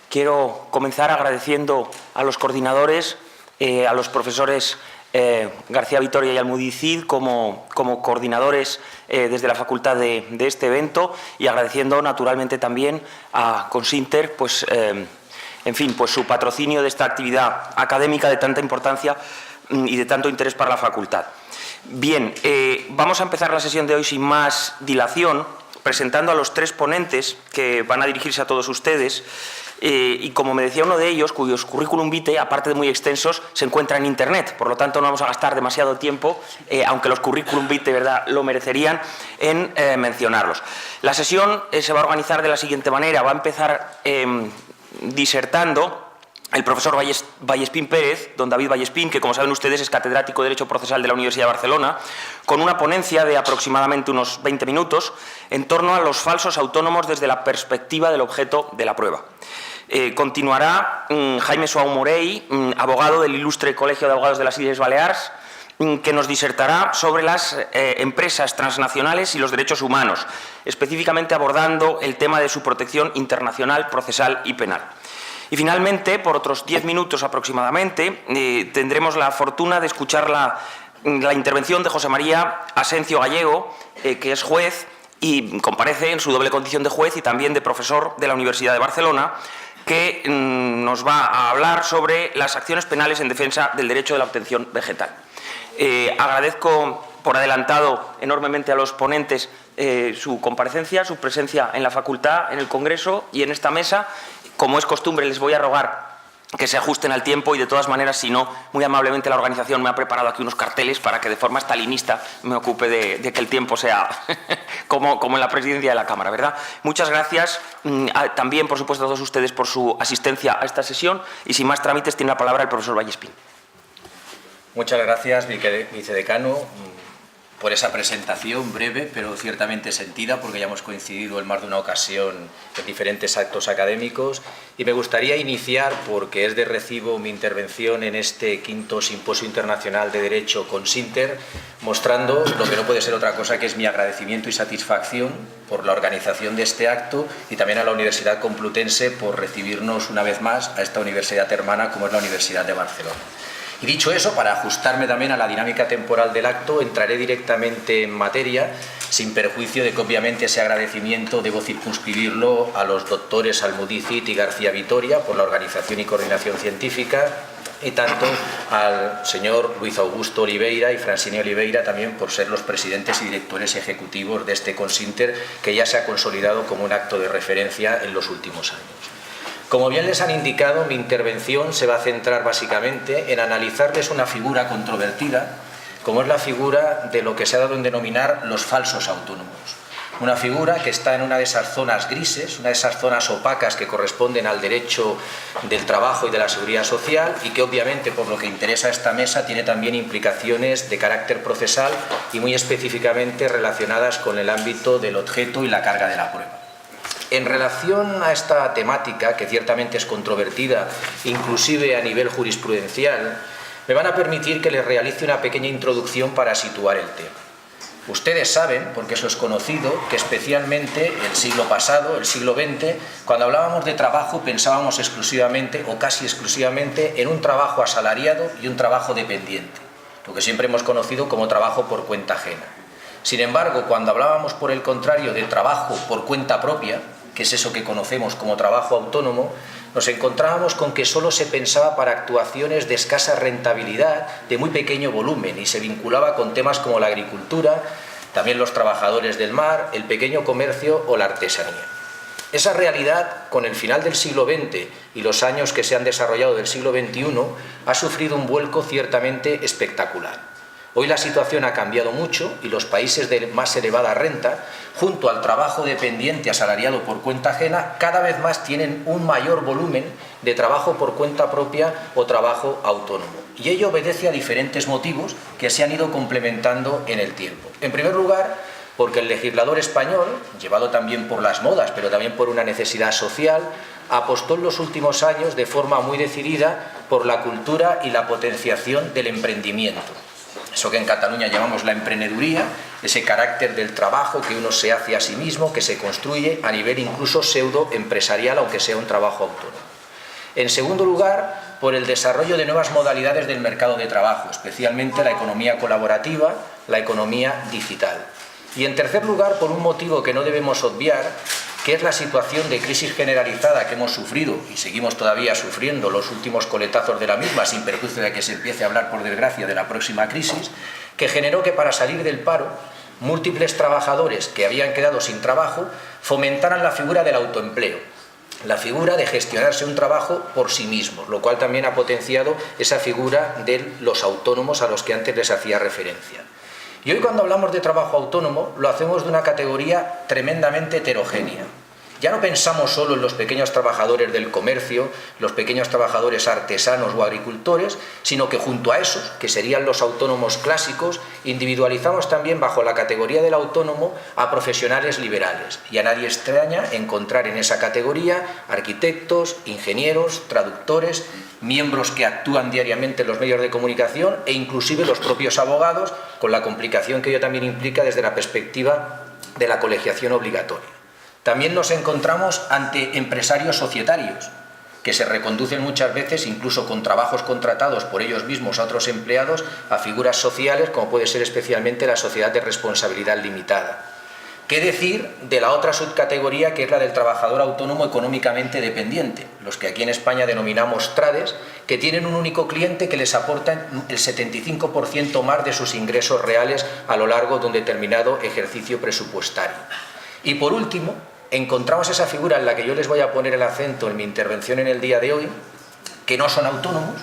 Quiero comenzar agradeciendo a los coordinadores, a los profesores García Vitoria y Almudí Cid como coordinadores desde la facultad de este evento, y agradeciendo naturalmente también a Consinter su patrocinio de esta actividad académica de tanta importancia y de tanto interés para la facultad. Bien, vamos a empezar la sesión de hoy sin más dilación, presentando a los tres ponentes que van a dirigirse a todos ustedes. Y como me decía uno de ellos, cuyos currículum vitae, aparte de muy extensos, se encuentra en Internet. Por lo tanto, no vamos a gastar demasiado tiempo, aunque los currículum vitae, ¿verdad?, lo merecerían, en mencionarlos. La sesión se va a organizar de la siguiente manera. Va a empezar disertando el profesor Vallespín Pérez, don David Vallespín, que como saben ustedes es catedrático de Derecho Procesal de la Universidad de Barcelona, con una ponencia de aproximadamente unos 20 minutos en torno a los falsos autónomos desde la perspectiva del objeto de la prueba. Continuará Jaime Suau Morey, abogado del Ilustre Colegio de Abogados de las Illes Balears, que nos disertará sobre las empresas transnacionales y los derechos humanos, específicamente abordando el tema de su protección internacional, procesal y penal. Y finalmente, por otros 10 minutos aproximadamente, tendremos la fortuna de escuchar la intervención de José María Asencio Gallego, que es juez y comparece en su doble condición de juez y también de profesor de la Universidad de Barcelona, que nos va a hablar sobre las acciones penales en defensa del derecho de la obtención vegetal. Agradezco por adelantado enormemente a los ponentes su comparecencia, su presencia en la facultad, en el Congreso y en esta mesa. Como es costumbre, les voy a rogar que se ajusten al tiempo y, de todas maneras, si no, muy amablemente la organización me ha preparado aquí unos carteles para que de forma stalinista me ocupe de que el tiempo sea como en la presidencia de la Cámara, ¿verdad? Muchas gracias también, por supuesto, a todos ustedes por su asistencia a esta sesión, y sin más trámites tiene la palabra el profesor Vallespín. Muchas gracias, vicedecano, por esa presentación breve, pero ciertamente sentida, porque ya hemos coincidido en más de una ocasión en diferentes actos académicos. Y me gustaría iniciar, porque es de recibo mi intervención en este quinto Simposio Internacional de Derecho Consinter, mostrando lo que no puede ser otra cosa que es mi agradecimiento y satisfacción por la organización de este acto, y también a la Universidad Complutense por recibirnos una vez más a esta universidad hermana como es la Universidad de Barcelona. Y dicho eso, para ajustarme también a la dinámica temporal del acto, entraré directamente en materia, sin perjuicio de que obviamente ese agradecimiento debo circunscribirlo a los doctores Almudí Cid y García Vitoria por la organización y coordinación científica, y tanto al señor Luis Augusto Oliveira y Francine Oliveira también por ser los presidentes y directores ejecutivos de este Consinter, que ya se ha consolidado como un acto de referencia en los últimos años. Como bien les han indicado, mi intervención se va a centrar básicamente en analizarles una figura controvertida, como es la figura de lo que se ha dado en denominar los falsos autónomos. Una figura que está en una de esas zonas grises, una de esas zonas opacas que corresponden al derecho del trabajo y de la seguridad social, y que obviamente, por lo que interesa a esta mesa, tiene también implicaciones de carácter procesal y muy específicamente relacionadas con el ámbito del objeto y la carga de la prueba. En relación a esta temática, que ciertamente es controvertida, inclusive a nivel jurisprudencial, me van a permitir que les realice una pequeña introducción para situar el tema. Ustedes saben, porque eso es conocido, que especialmente el siglo pasado, el siglo XX, cuando hablábamos de trabajo pensábamos exclusivamente o casi exclusivamente en un trabajo asalariado y un trabajo dependiente, lo que siempre hemos conocido como trabajo por cuenta ajena. Sin embargo, cuando hablábamos por el contrario de trabajo por cuenta propia, que es eso que conocemos como trabajo autónomo, nos encontrábamos con que solo se pensaba para actuaciones de escasa rentabilidad, de muy pequeño volumen, y se vinculaba con temas como la agricultura, también los trabajadores del mar, el pequeño comercio o la artesanía. Esa realidad, con el final del siglo XX y los años que se han desarrollado del siglo XXI, ha sufrido un vuelco ciertamente espectacular. Hoy la situación ha cambiado mucho y los países de más elevada renta, junto al trabajo dependiente asalariado por cuenta ajena, cada vez más tienen un mayor volumen de trabajo por cuenta propia o trabajo autónomo. Y ello obedece a diferentes motivos que se han ido complementando en el tiempo. En primer lugar, porque el legislador español, llevado también por las modas, pero también por una necesidad social, apostó en los últimos años de forma muy decidida por la cultura y la potenciación del emprendimiento. Eso que en Cataluña llamamos la emprendeduría, ese carácter del trabajo que uno se hace a sí mismo, que se construye a nivel incluso pseudo empresarial, aunque sea un trabajo autónomo. En segundo lugar, por el desarrollo de nuevas modalidades del mercado de trabajo, especialmente la economía colaborativa, la economía digital. Y en tercer lugar, por un motivo que no debemos obviar, que es la situación de crisis generalizada que hemos sufrido y seguimos todavía sufriendo los últimos coletazos de la misma, sin perjuicio de que se empiece a hablar, por desgracia, de la próxima crisis, que generó que para salir del paro, múltiples trabajadores que habían quedado sin trabajo fomentaran la figura del autoempleo, la figura de gestionarse un trabajo por sí mismos, lo cual también ha potenciado esa figura de los autónomos a los que antes les hacía referencia. Y hoy, cuando hablamos de trabajo autónomo, lo hacemos de una categoría tremendamente heterogénea. Ya no pensamos solo en los pequeños trabajadores del comercio, los pequeños trabajadores artesanos o agricultores, sino que junto a esos, que serían los autónomos clásicos, individualizamos también bajo la categoría del autónomo a profesionales liberales. Y a nadie extraña encontrar en esa categoría arquitectos, ingenieros, traductores, miembros que actúan diariamente en los medios de comunicación e inclusive los propios abogados, con la complicación que ello también implica desde la perspectiva de la colegiación obligatoria. También nos encontramos ante empresarios societarios, que se reconducen muchas veces, incluso con trabajos contratados por ellos mismos a otros empleados, a figuras sociales, como puede ser especialmente la sociedad de responsabilidad limitada. ¿Qué decir de la otra subcategoría, que es la del trabajador autónomo económicamente dependiente? Los que aquí en España denominamos trades, que tienen un único cliente que les aporta el 75% más de sus ingresos reales a lo largo de un determinado ejercicio presupuestario. Y por último, encontramos esa figura en la que yo les voy a poner el acento en mi intervención en el día de hoy, que no son autónomos,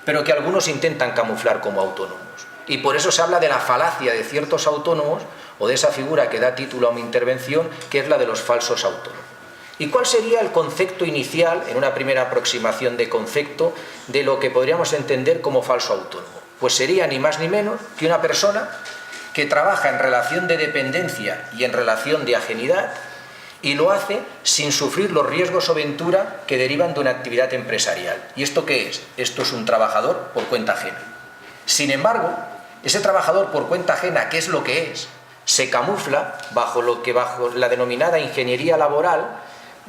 pero que algunos intentan camuflar como autónomos. Y por eso se habla de la falacia de ciertos autónomos, o de esa figura que da título a mi intervención, que es la de los falsos autónomos. ¿Y cuál sería el concepto inicial, en una primera aproximación de concepto, de lo que podríamos entender como falso autónomo? Pues sería ni más ni menos que una persona que trabaja en relación de dependencia y en relación de ajenidad, y lo hace sin sufrir los riesgos o ventura que derivan de una actividad empresarial. ¿Y esto qué es? Esto es un trabajador por cuenta ajena. Sin embargo, ese trabajador por cuenta ajena, ¿qué es lo que es? Se camufla bajo la denominada ingeniería laboral,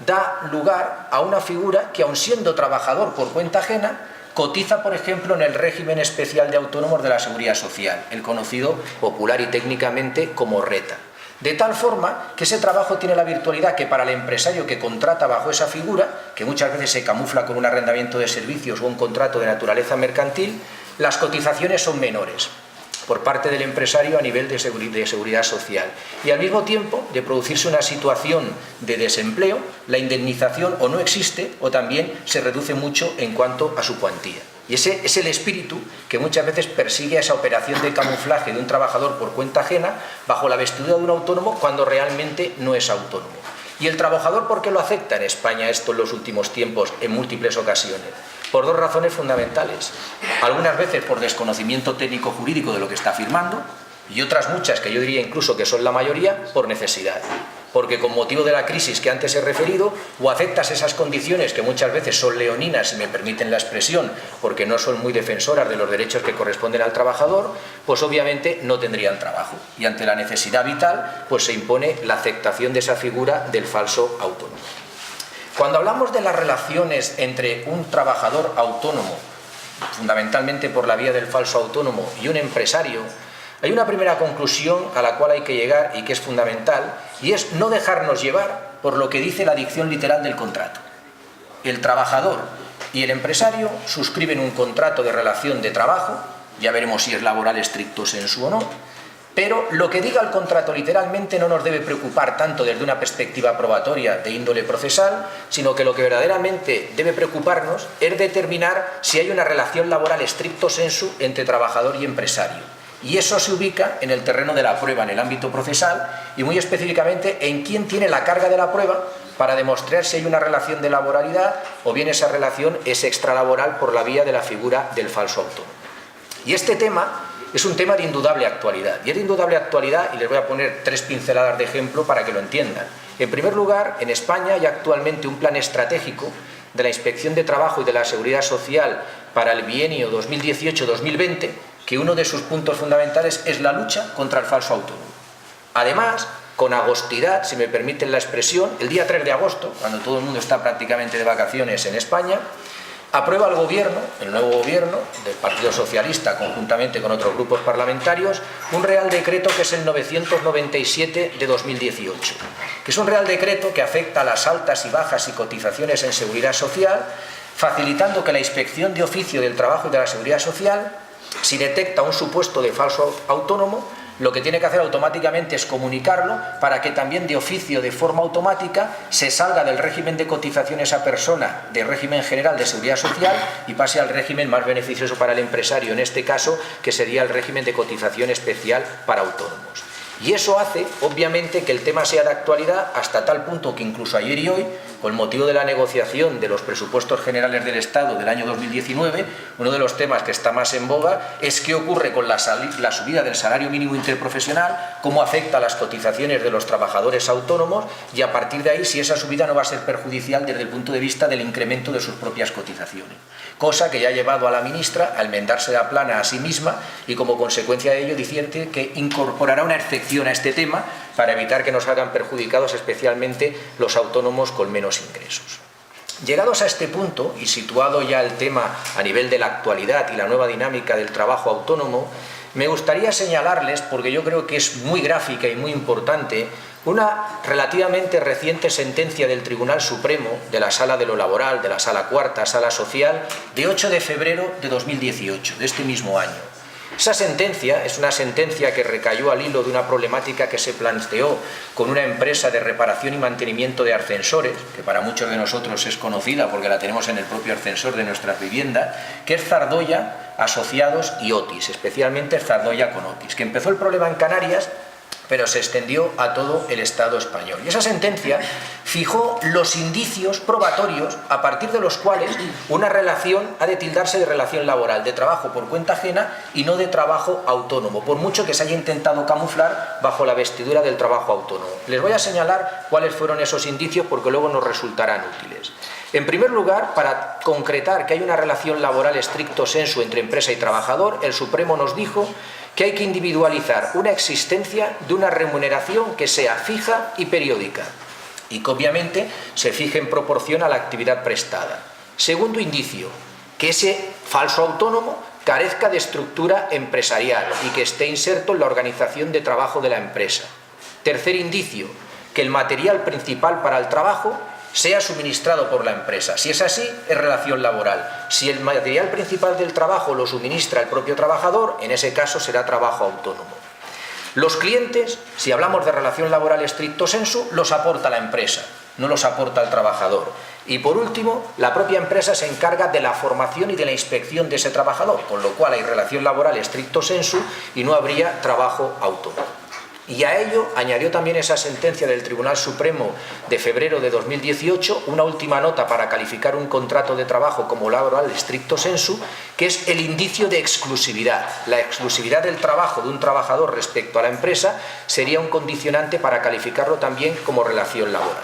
da lugar a una figura que, aun siendo trabajador por cuenta ajena, cotiza, por ejemplo, en el régimen especial de autónomos de la Seguridad Social, el conocido popular y técnicamente como RETA. De tal forma que ese trabajo tiene la virtualidad que para el empresario que contrata bajo esa figura, que muchas veces se camufla con un arrendamiento de servicios o un contrato de naturaleza mercantil, las cotizaciones son menores por parte del empresario a nivel de seguridad social. Y al mismo tiempo, de producirse una situación de desempleo, la indemnización o no existe o también se reduce mucho en cuanto a su cuantía. Y ese es el espíritu que muchas veces persigue esa operación de camuflaje de un trabajador por cuenta ajena bajo la vestidura de un autónomo cuando realmente no es autónomo. ¿Y el trabajador por qué lo acepta en España esto en los últimos tiempos en múltiples ocasiones? Por dos razones fundamentales. Algunas veces por desconocimiento técnico-jurídico de lo que está firmando, y otras muchas, que yo diría incluso que son la mayoría, por necesidad. Porque con motivo de la crisis que antes he referido, o aceptas esas condiciones que muchas veces son leoninas, si me permiten la expresión, porque no son muy defensoras de los derechos que corresponden al trabajador, pues obviamente no tendrían trabajo. Y ante la necesidad vital, pues se impone la aceptación de esa figura del falso autónomo. Cuando hablamos de las relaciones entre un trabajador autónomo, fundamentalmente por la vía del falso autónomo, y un empresario, hay una primera conclusión a la cual hay que llegar y que es fundamental, y es no dejarnos llevar por lo que dice la dicción literal del contrato. El trabajador y el empresario suscriben un contrato de relación de trabajo, ya veremos si es laboral estricto sensu o no, pero lo que diga el contrato literalmente no nos debe preocupar tanto desde una perspectiva probatoria de índole procesal, sino que lo que verdaderamente debe preocuparnos es determinar si hay una relación laboral estricto sensu entre trabajador y empresario. Y eso se ubica en el terreno de la prueba, en el ámbito procesal, y muy específicamente en quién tiene la carga de la prueba para demostrar si hay una relación de laboralidad o bien esa relación es extralaboral por la vía de la figura del falso autónomo. Y este tema es un tema de indudable actualidad. Y es de indudable actualidad, y les voy a poner 3 pinceladas de ejemplo para que lo entiendan. En primer lugar, en España hay actualmente un plan estratégico de la Inspección de Trabajo y de la Seguridad Social para el bienio 2018-2020, que uno de sus puntos fundamentales es la lucha contra el falso autónomo. Además, con agostidad, si me permiten la expresión, el día 3 de agosto, cuando todo el mundo está prácticamente de vacaciones en España, aprueba el gobierno, el nuevo gobierno del Partido Socialista, conjuntamente con otros grupos parlamentarios, un Real Decreto que es el 997 de 2018, que es un Real Decreto que afecta a las altas y bajas y cotizaciones en seguridad social, facilitando que la Inspección de Oficio del Trabajo y de la Seguridad Social, si detecta un supuesto de falso autónomo, lo que tiene que hacer automáticamente es comunicarlo para que también de oficio, de forma automática, se salga del régimen de cotización esa persona del régimen general de seguridad social y pase al régimen más beneficioso para el empresario, en este caso, que sería el régimen de cotización especial para autónomos. Y eso hace, obviamente, que el tema sea de actualidad hasta tal punto que incluso ayer y hoy, con motivo de la negociación de los presupuestos generales del Estado del año 2019, uno de los temas que está más en boga es qué ocurre con la subida del salario mínimo interprofesional, cómo afecta a las cotizaciones de los trabajadores autónomos y a partir de ahí si esa subida no va a ser perjudicial desde el punto de vista del incremento de sus propias cotizaciones. Cosa que ya ha llevado a la ministra a enmendarse la plana a sí misma y como consecuencia de ello dice que incorporará una excepción a este tema para evitar que nos hagan perjudicados especialmente los autónomos con menos ingresos. Llegados a este punto y situado ya el tema a nivel de la actualidad y la nueva dinámica del trabajo autónomo, me gustaría señalarles, porque yo creo que es muy gráfica y muy importante, una relativamente reciente sentencia del Tribunal Supremo de la Sala de lo Laboral, de la Sala Cuarta, Sala Social, de 8 de febrero de 2018, de este mismo año. Esa sentencia es una sentencia que recayó al hilo de una problemática que se planteó con una empresa de reparación y mantenimiento de ascensores, que para muchos de nosotros es conocida porque la tenemos en el propio ascensor de nuestras viviendas, que es Zardoya Asociados y Otis, especialmente Zardoya con Otis, que empezó el problema en Canarias, pero se extendió a todo el Estado español. Y esa sentencia fijó los indicios probatorios a partir de los cuales una relación ha de tildarse de relación laboral, de trabajo por cuenta ajena y no de trabajo autónomo, por mucho que se haya intentado camuflar bajo la vestidura del trabajo autónomo. Les voy a señalar cuáles fueron esos indicios porque luego nos resultarán útiles. En primer lugar, para concretar que hay una relación laboral stricto sensu entre empresa y trabajador, el Supremo nos dijo que hay que individualizar una existencia de una remuneración que sea fija y periódica y que obviamente se fije en proporción a la actividad prestada. Segundo indicio, que ese falso autónomo carezca de estructura empresarial y que esté inserto en la organización de trabajo de la empresa. Tercer indicio, que el material principal para el trabajo sea suministrado por la empresa. Si es así, es relación laboral. Si el material principal del trabajo lo suministra el propio trabajador, en ese caso será trabajo autónomo. Los clientes, si hablamos de relación laboral stricto sensu, los aporta la empresa, no los aporta el trabajador. Y por último, la propia empresa se encarga de la formación y de la inspección de ese trabajador, con lo cual hay relación laboral stricto sensu y no habría trabajo autónomo. Y a ello añadió también esa sentencia del Tribunal Supremo de febrero de 2018, una última nota para calificar un contrato de trabajo como laboral stricto sensu, que es el indicio de exclusividad. La exclusividad del trabajo de un trabajador respecto a la empresa sería un condicionante para calificarlo también como relación laboral.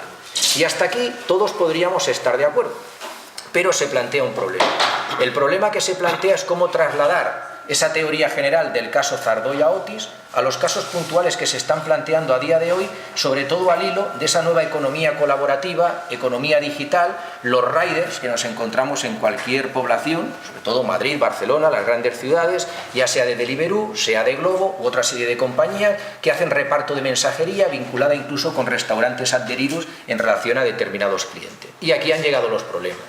Y hasta aquí todos podríamos estar de acuerdo, pero se plantea un problema. El problema que se plantea es cómo trasladar esa teoría general del caso Zardoya Otis a los casos puntuales que se están planteando a día de hoy, sobre todo al hilo de esa nueva economía colaborativa, economía digital, los riders que nos encontramos en cualquier población, sobre todo Madrid, Barcelona, las grandes ciudades, ya sea de Deliveroo, sea de Globo u otra serie de compañías que hacen reparto de mensajería vinculada incluso con restaurantes adheridos en relación a determinados clientes. Y aquí han llegado los problemas.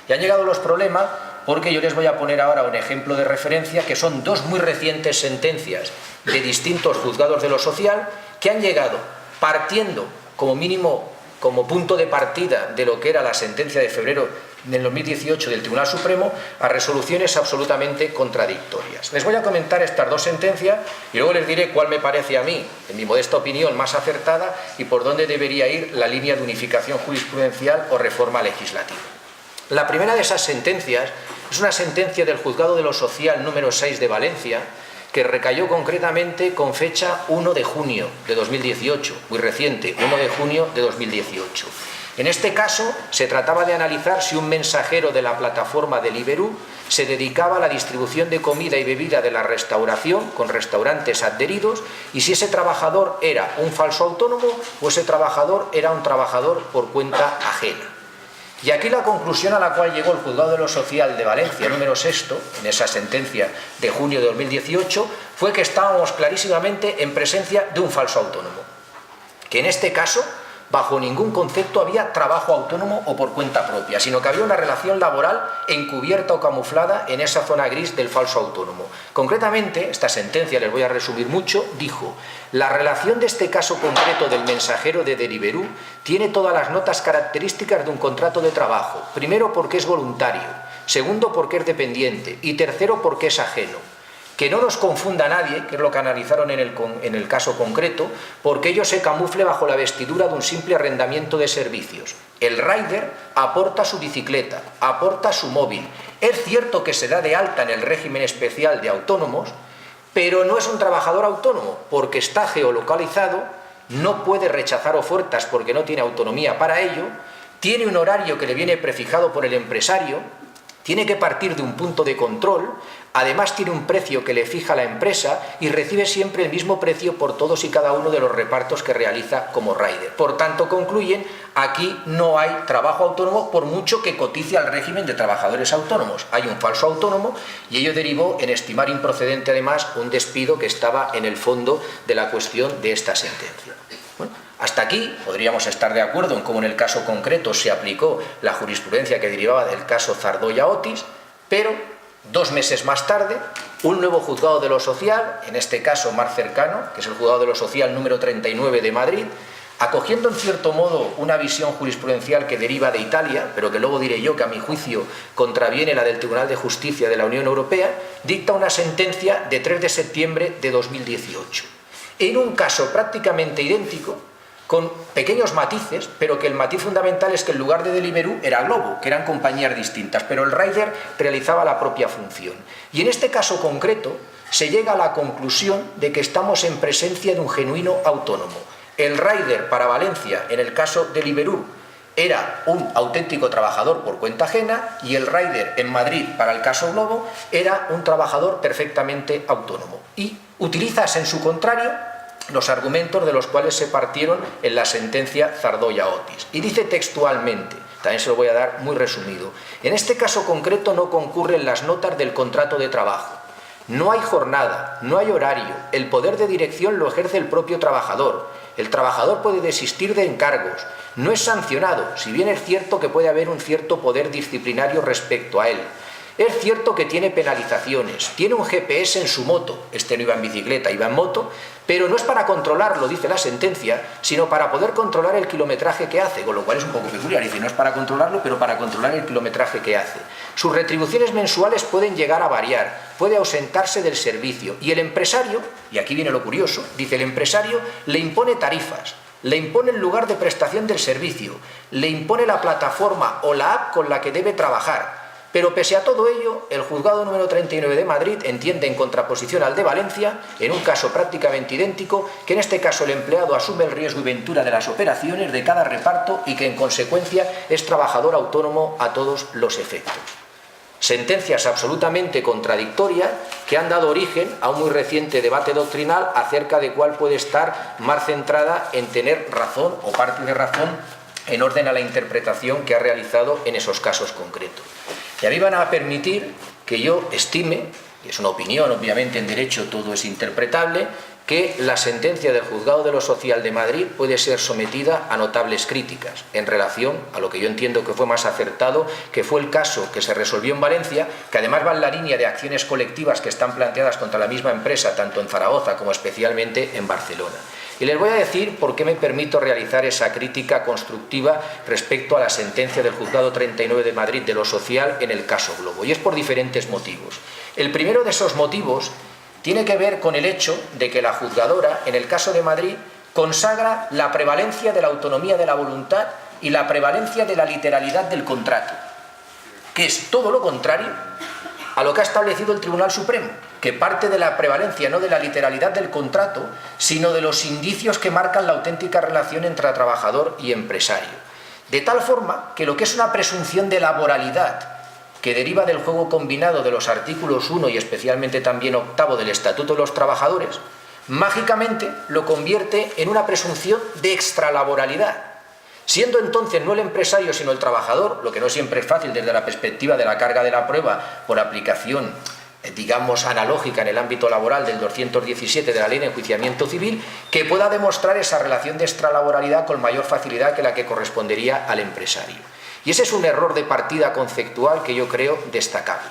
Y han llegado los problemas porque yo les voy a poner ahora un ejemplo de referencia que son dos muy recientes sentencias de distintos juzgados de lo social que han llegado partiendo como mínimo como punto de partida de lo que era la sentencia de febrero del 2018 del Tribunal Supremo a resoluciones absolutamente contradictorias. Les voy a comentar estas dos sentencias y luego les diré cuál me parece a mí, en mi modesta opinión, más acertada y por dónde debería ir la línea de unificación jurisprudencial o reforma legislativa. La primera de esas sentencias es una sentencia del Juzgado de lo Social número 6 de Valencia, que recayó concretamente con fecha 1 de junio de 2018, muy reciente, 1 de junio de 2018. En este caso, se trataba de analizar si un mensajero de la plataforma Deliveroo se dedicaba a la distribución de comida y bebida de la restauración con restaurantes adheridos y si ese trabajador era un falso autónomo o ese trabajador era un trabajador por cuenta ajena. Y aquí la conclusión a la cual llegó el Juzgado de lo Social de Valencia, número 6, en esa sentencia de junio de 2018, fue que estábamos clarísimamente en presencia de un falso autónomo. Que en este caso, bajo ningún concepto había trabajo autónomo o por cuenta propia, sino que había una relación laboral encubierta o camuflada en esa zona gris del falso autónomo. Concretamente, esta sentencia, les voy a resumir mucho, dijo: la relación de este caso concreto del mensajero de Deliveroo tiene todas las notas características de un contrato de trabajo. Primero, porque es voluntario. Segundo, porque es dependiente. Y tercero, porque es ajeno. Que no nos confunda nadie, que es lo que analizaron en el caso concreto, porque ello se camufle bajo la vestidura de un simple arrendamiento de servicios. El rider aporta su bicicleta, aporta su móvil. Es cierto que se da de alta en el régimen especial de autónomos, pero no es un trabajador autónomo, porque está geolocalizado, no puede rechazar ofertas porque no tiene autonomía para ello, tiene un horario que le viene prefijado por el empresario, tiene que partir de un punto de control, además tiene un precio que le fija la empresa y recibe siempre el mismo precio por todos y cada uno de los repartos que realiza como rider. Por tanto, concluyen, aquí no hay trabajo autónomo por mucho que cotice al régimen de trabajadores autónomos. Hay un falso autónomo y ello derivó en estimar improcedente además un despido que estaba en el fondo de la cuestión de esta sentencia. Bueno, hasta aquí podríamos estar de acuerdo en cómo en el caso concreto se aplicó la jurisprudencia que derivaba del caso Zardoya-Otis, pero 2 meses más tarde, un nuevo juzgado de lo social, en este caso más cercano, que es el juzgado de lo social número 39 de Madrid, acogiendo en cierto modo una visión jurisprudencial que deriva de Italia, pero que luego diré yo que a mi juicio contraviene la del Tribunal de Justicia de la Unión Europea, dicta una sentencia de 3 de septiembre de 2018. En un caso prácticamente idéntico, con pequeños matices, pero que el matiz fundamental es que en lugar de Deliveroo era Glovo, que eran compañías distintas, pero el rider realizaba la propia función. Y en este caso concreto se llega a la conclusión de que estamos en presencia de un genuino autónomo. El rider para Valencia, en el caso de Deliveroo, era un auténtico trabajador por cuenta ajena y el rider en Madrid, para el caso Glovo, era un trabajador perfectamente autónomo. Y utilizas en su contrario los argumentos de los cuales se partieron en la sentencia Zardoya-Otis. Y dice textualmente, también se lo voy a dar muy resumido: en este caso concreto no concurren las notas del contrato de trabajo. No hay jornada, no hay horario, el poder de dirección lo ejerce el propio trabajador. El trabajador puede desistir de encargos, no es sancionado, si bien es cierto que puede haber un cierto poder disciplinario respecto a él. Es cierto que tiene penalizaciones, tiene un GPS en su moto, este no iba en bicicleta, iba en moto, pero no es para controlarlo, dice la sentencia, sino para poder controlar el kilometraje que hace, con lo cual es un poco peculiar, dice, no es para controlarlo, pero para controlar el kilometraje que hace. Sus retribuciones mensuales pueden llegar a variar, puede ausentarse del servicio, y el empresario, y aquí viene lo curioso, dice, el empresario le impone tarifas, le impone el lugar de prestación del servicio, le impone la plataforma o la app con la que debe trabajar. Pero pese a todo ello, el juzgado número 39 de Madrid entiende, en contraposición al de Valencia, en un caso prácticamente idéntico, que en este caso el empleado asume el riesgo y ventura de las operaciones de cada reparto y que en consecuencia es trabajador autónomo a todos los efectos. Sentencias absolutamente contradictorias que han dado origen a un muy reciente debate doctrinal acerca de cuál puede estar más centrada en tener razón o parte de razón en orden a la interpretación que ha realizado en esos casos concretos. Y a mí van a permitir que yo estime, y es una opinión, obviamente en derecho todo es interpretable, que la sentencia del Juzgado de lo Social de Madrid puede ser sometida a notables críticas en relación a lo que yo entiendo que fue más acertado, que fue el caso que se resolvió en Valencia, que además va en la línea de acciones colectivas que están planteadas contra la misma empresa, tanto en Zaragoza como especialmente en Barcelona. Y les voy a decir por qué me permito realizar esa crítica constructiva respecto a la sentencia del Juzgado 39 de Madrid de lo social en el caso Glovo. Y es por diferentes motivos. El primero de esos motivos tiene que ver con el hecho de que la juzgadora, en el caso de Madrid, consagra la prevalencia de la autonomía de la voluntad y la prevalencia de la literalidad del contrato, que es todo lo contrario a lo que ha establecido el Tribunal Supremo, que parte de la prevalencia no de la literalidad del contrato, sino de los indicios que marcan la auténtica relación entre trabajador y empresario. De tal forma que lo que es una presunción de laboralidad que deriva del juego combinado de los artículos 1 y especialmente también 8º del Estatuto de los Trabajadores, mágicamente lo convierte en una presunción de extralaboralidad. siendo entonces no el empresario sino el trabajador, lo que no siempre es fácil desde la perspectiva de la carga de la prueba por aplicación, digamos, analógica en el ámbito laboral del 217 de la Ley de Enjuiciamiento Civil, que pueda demostrar esa relación de extralaboralidad con mayor facilidad que la que correspondería al empresario. Y ese es un error de partida conceptual que yo creo destacable.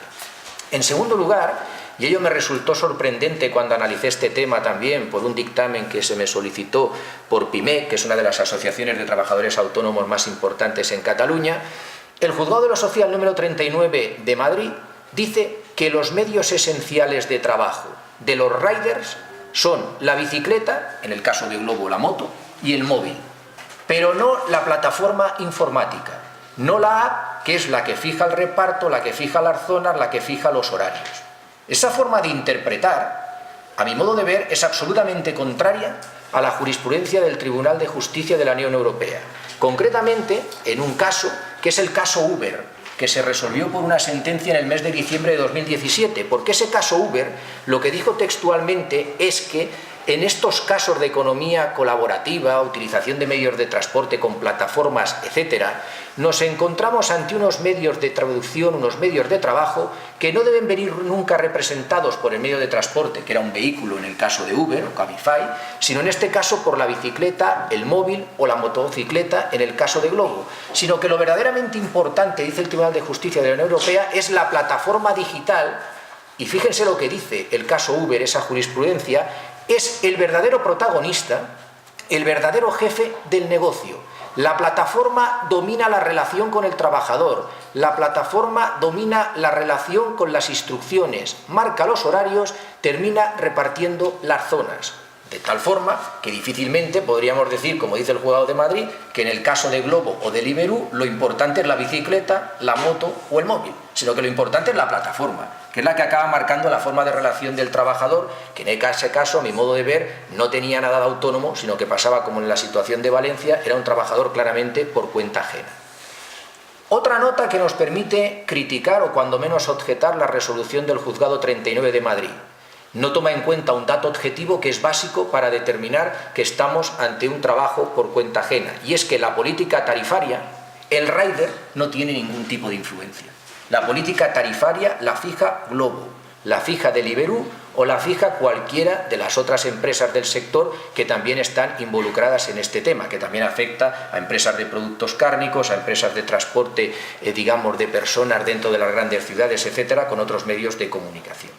En segundo lugar, y ello me resultó sorprendente cuando analicé este tema también por un dictamen que se me solicitó por PIMEC, que es una de las asociaciones de trabajadores autónomos más importantes en Cataluña, el Juzgado de lo Social número 39 de Madrid dice que los medios esenciales de trabajo de los riders son la bicicleta, en el caso de Glovo la moto, y el móvil, pero no la plataforma informática, no la app, que es la que fija el reparto, la que fija las zonas, la que fija los horarios. Esa forma de interpretar, a mi modo de ver, es absolutamente contraria a la jurisprudencia del Tribunal de Justicia de la Unión Europea. Concretamente, en un caso, que es el caso Uber, que se resolvió por una sentencia en el mes de diciembre de 2017, porque ese caso Uber lo que dijo textualmente es que en estos casos de economía colaborativa, utilización de medios de transporte con plataformas, etcétera, nos encontramos ante unos medios de traducción, unos medios de trabajo que no deben venir nunca representados por el medio de transporte, que era un vehículo en el caso de Uber o Cabify, sino en este caso por la bicicleta, el móvil o la motocicleta en el caso de Glovo, sino que lo verdaderamente importante, dice el Tribunal de Justicia de la Unión Europea, es la plataforma digital, y fíjense lo que dice el caso Uber, esa jurisprudencia, es el verdadero protagonista, el verdadero jefe del negocio. La plataforma domina la relación con el trabajador, la plataforma domina la relación con las instrucciones, marca los horarios, termina repartiendo las zonas. De tal forma que difícilmente podríamos decir, como dice el Juzgado de Madrid, que en el caso de Glovo o de Deliveroo lo importante es la bicicleta, la moto o el móvil, sino que lo importante es la plataforma, que es la que acaba marcando la forma de relación del trabajador, que en ese caso, a mi modo de ver, no tenía nada de autónomo, sino que pasaba como en la situación de Valencia, era un trabajador claramente por cuenta ajena. Otra nota que nos permite criticar o cuando menos objetar la resolución del Juzgado 39 de Madrid. No toma en cuenta un dato objetivo que es básico para determinar que estamos ante un trabajo por cuenta ajena, y es que la política tarifaria, el rider no tiene ningún tipo de influencia. La política tarifaria la fija Glovo, la fija Deliveroo o la fija cualquiera de las otras empresas del sector que también están involucradas en este tema, que también afecta a empresas de productos cárnicos, a empresas de transporte, digamos, de personas dentro de las grandes ciudades, etcétera, con otros medios de comunicación.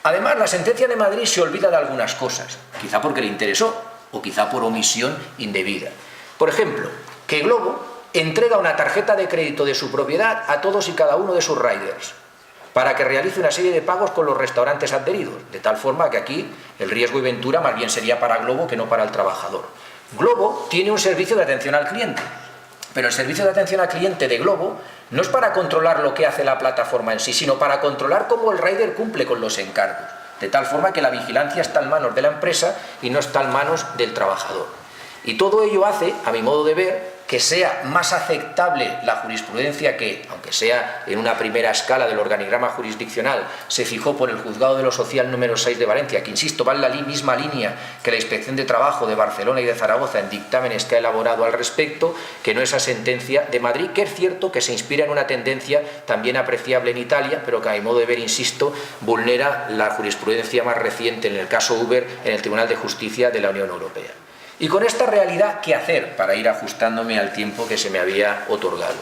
Además, la sentencia de Madrid se olvida de algunas cosas, quizá porque le interesó o quizá por omisión indebida. Por ejemplo, que Glovo entrega una tarjeta de crédito de su propiedad a todos y cada uno de sus riders para que realice una serie de pagos con los restaurantes adheridos, de tal forma que aquí el riesgo y ventura más bien sería para Glovo que no para el trabajador. Glovo tiene un servicio de atención al cliente, pero el servicio de atención al cliente de Glovo no es para controlar lo que hace la plataforma en sí, sino para controlar cómo el rider cumple con los encargos, de tal forma que la vigilancia está en manos de la empresa y no está en manos del trabajador. Y todo ello hace, a mi modo de ver, que sea más aceptable la jurisprudencia que, aunque sea en una primera escala del organigrama jurisdiccional, se fijó por el Juzgado de lo Social número 6 de Valencia, que insisto, va en la misma línea que la Inspección de Trabajo de Barcelona y de Zaragoza en dictámenes que ha elaborado al respecto, que no esa sentencia de Madrid, que es cierto que se inspira en una tendencia también apreciable en Italia, pero que a mi modo de ver, insisto, vulnera la jurisprudencia más reciente en el caso Uber en el Tribunal de Justicia de la Unión Europea. Y con esta realidad, ¿qué hacer para ir ajustándome al tiempo que se me había otorgado?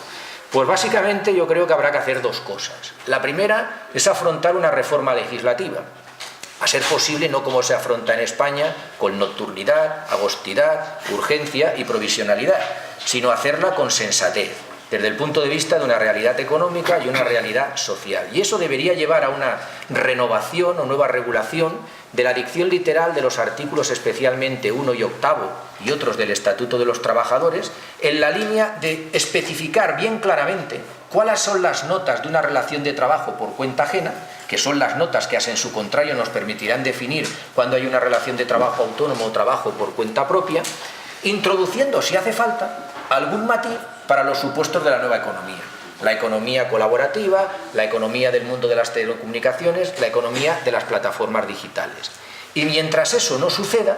Pues básicamente yo creo que habrá que hacer dos cosas. La primera es afrontar una reforma legislativa, a ser posible no como se afronta en España, con nocturnidad, agostidad, urgencia y provisionalidad, sino hacerla con sensatez, desde el punto de vista de una realidad económica y una realidad social. Y eso debería llevar a una renovación o nueva regulación de la dicción literal de los artículos especialmente 1 y 8 y otros del Estatuto de los Trabajadores, en la línea de especificar bien claramente cuáles son las notas de una relación de trabajo por cuenta ajena, que son las notas que, en su contrario, nos permitirán definir cuándo hay una relación de trabajo autónomo o trabajo por cuenta propia, introduciendo, si hace falta, algún matiz para los supuestos de la nueva economía. La economía colaborativa, la economía del mundo de las telecomunicaciones, la economía de las plataformas digitales. Y mientras eso no suceda,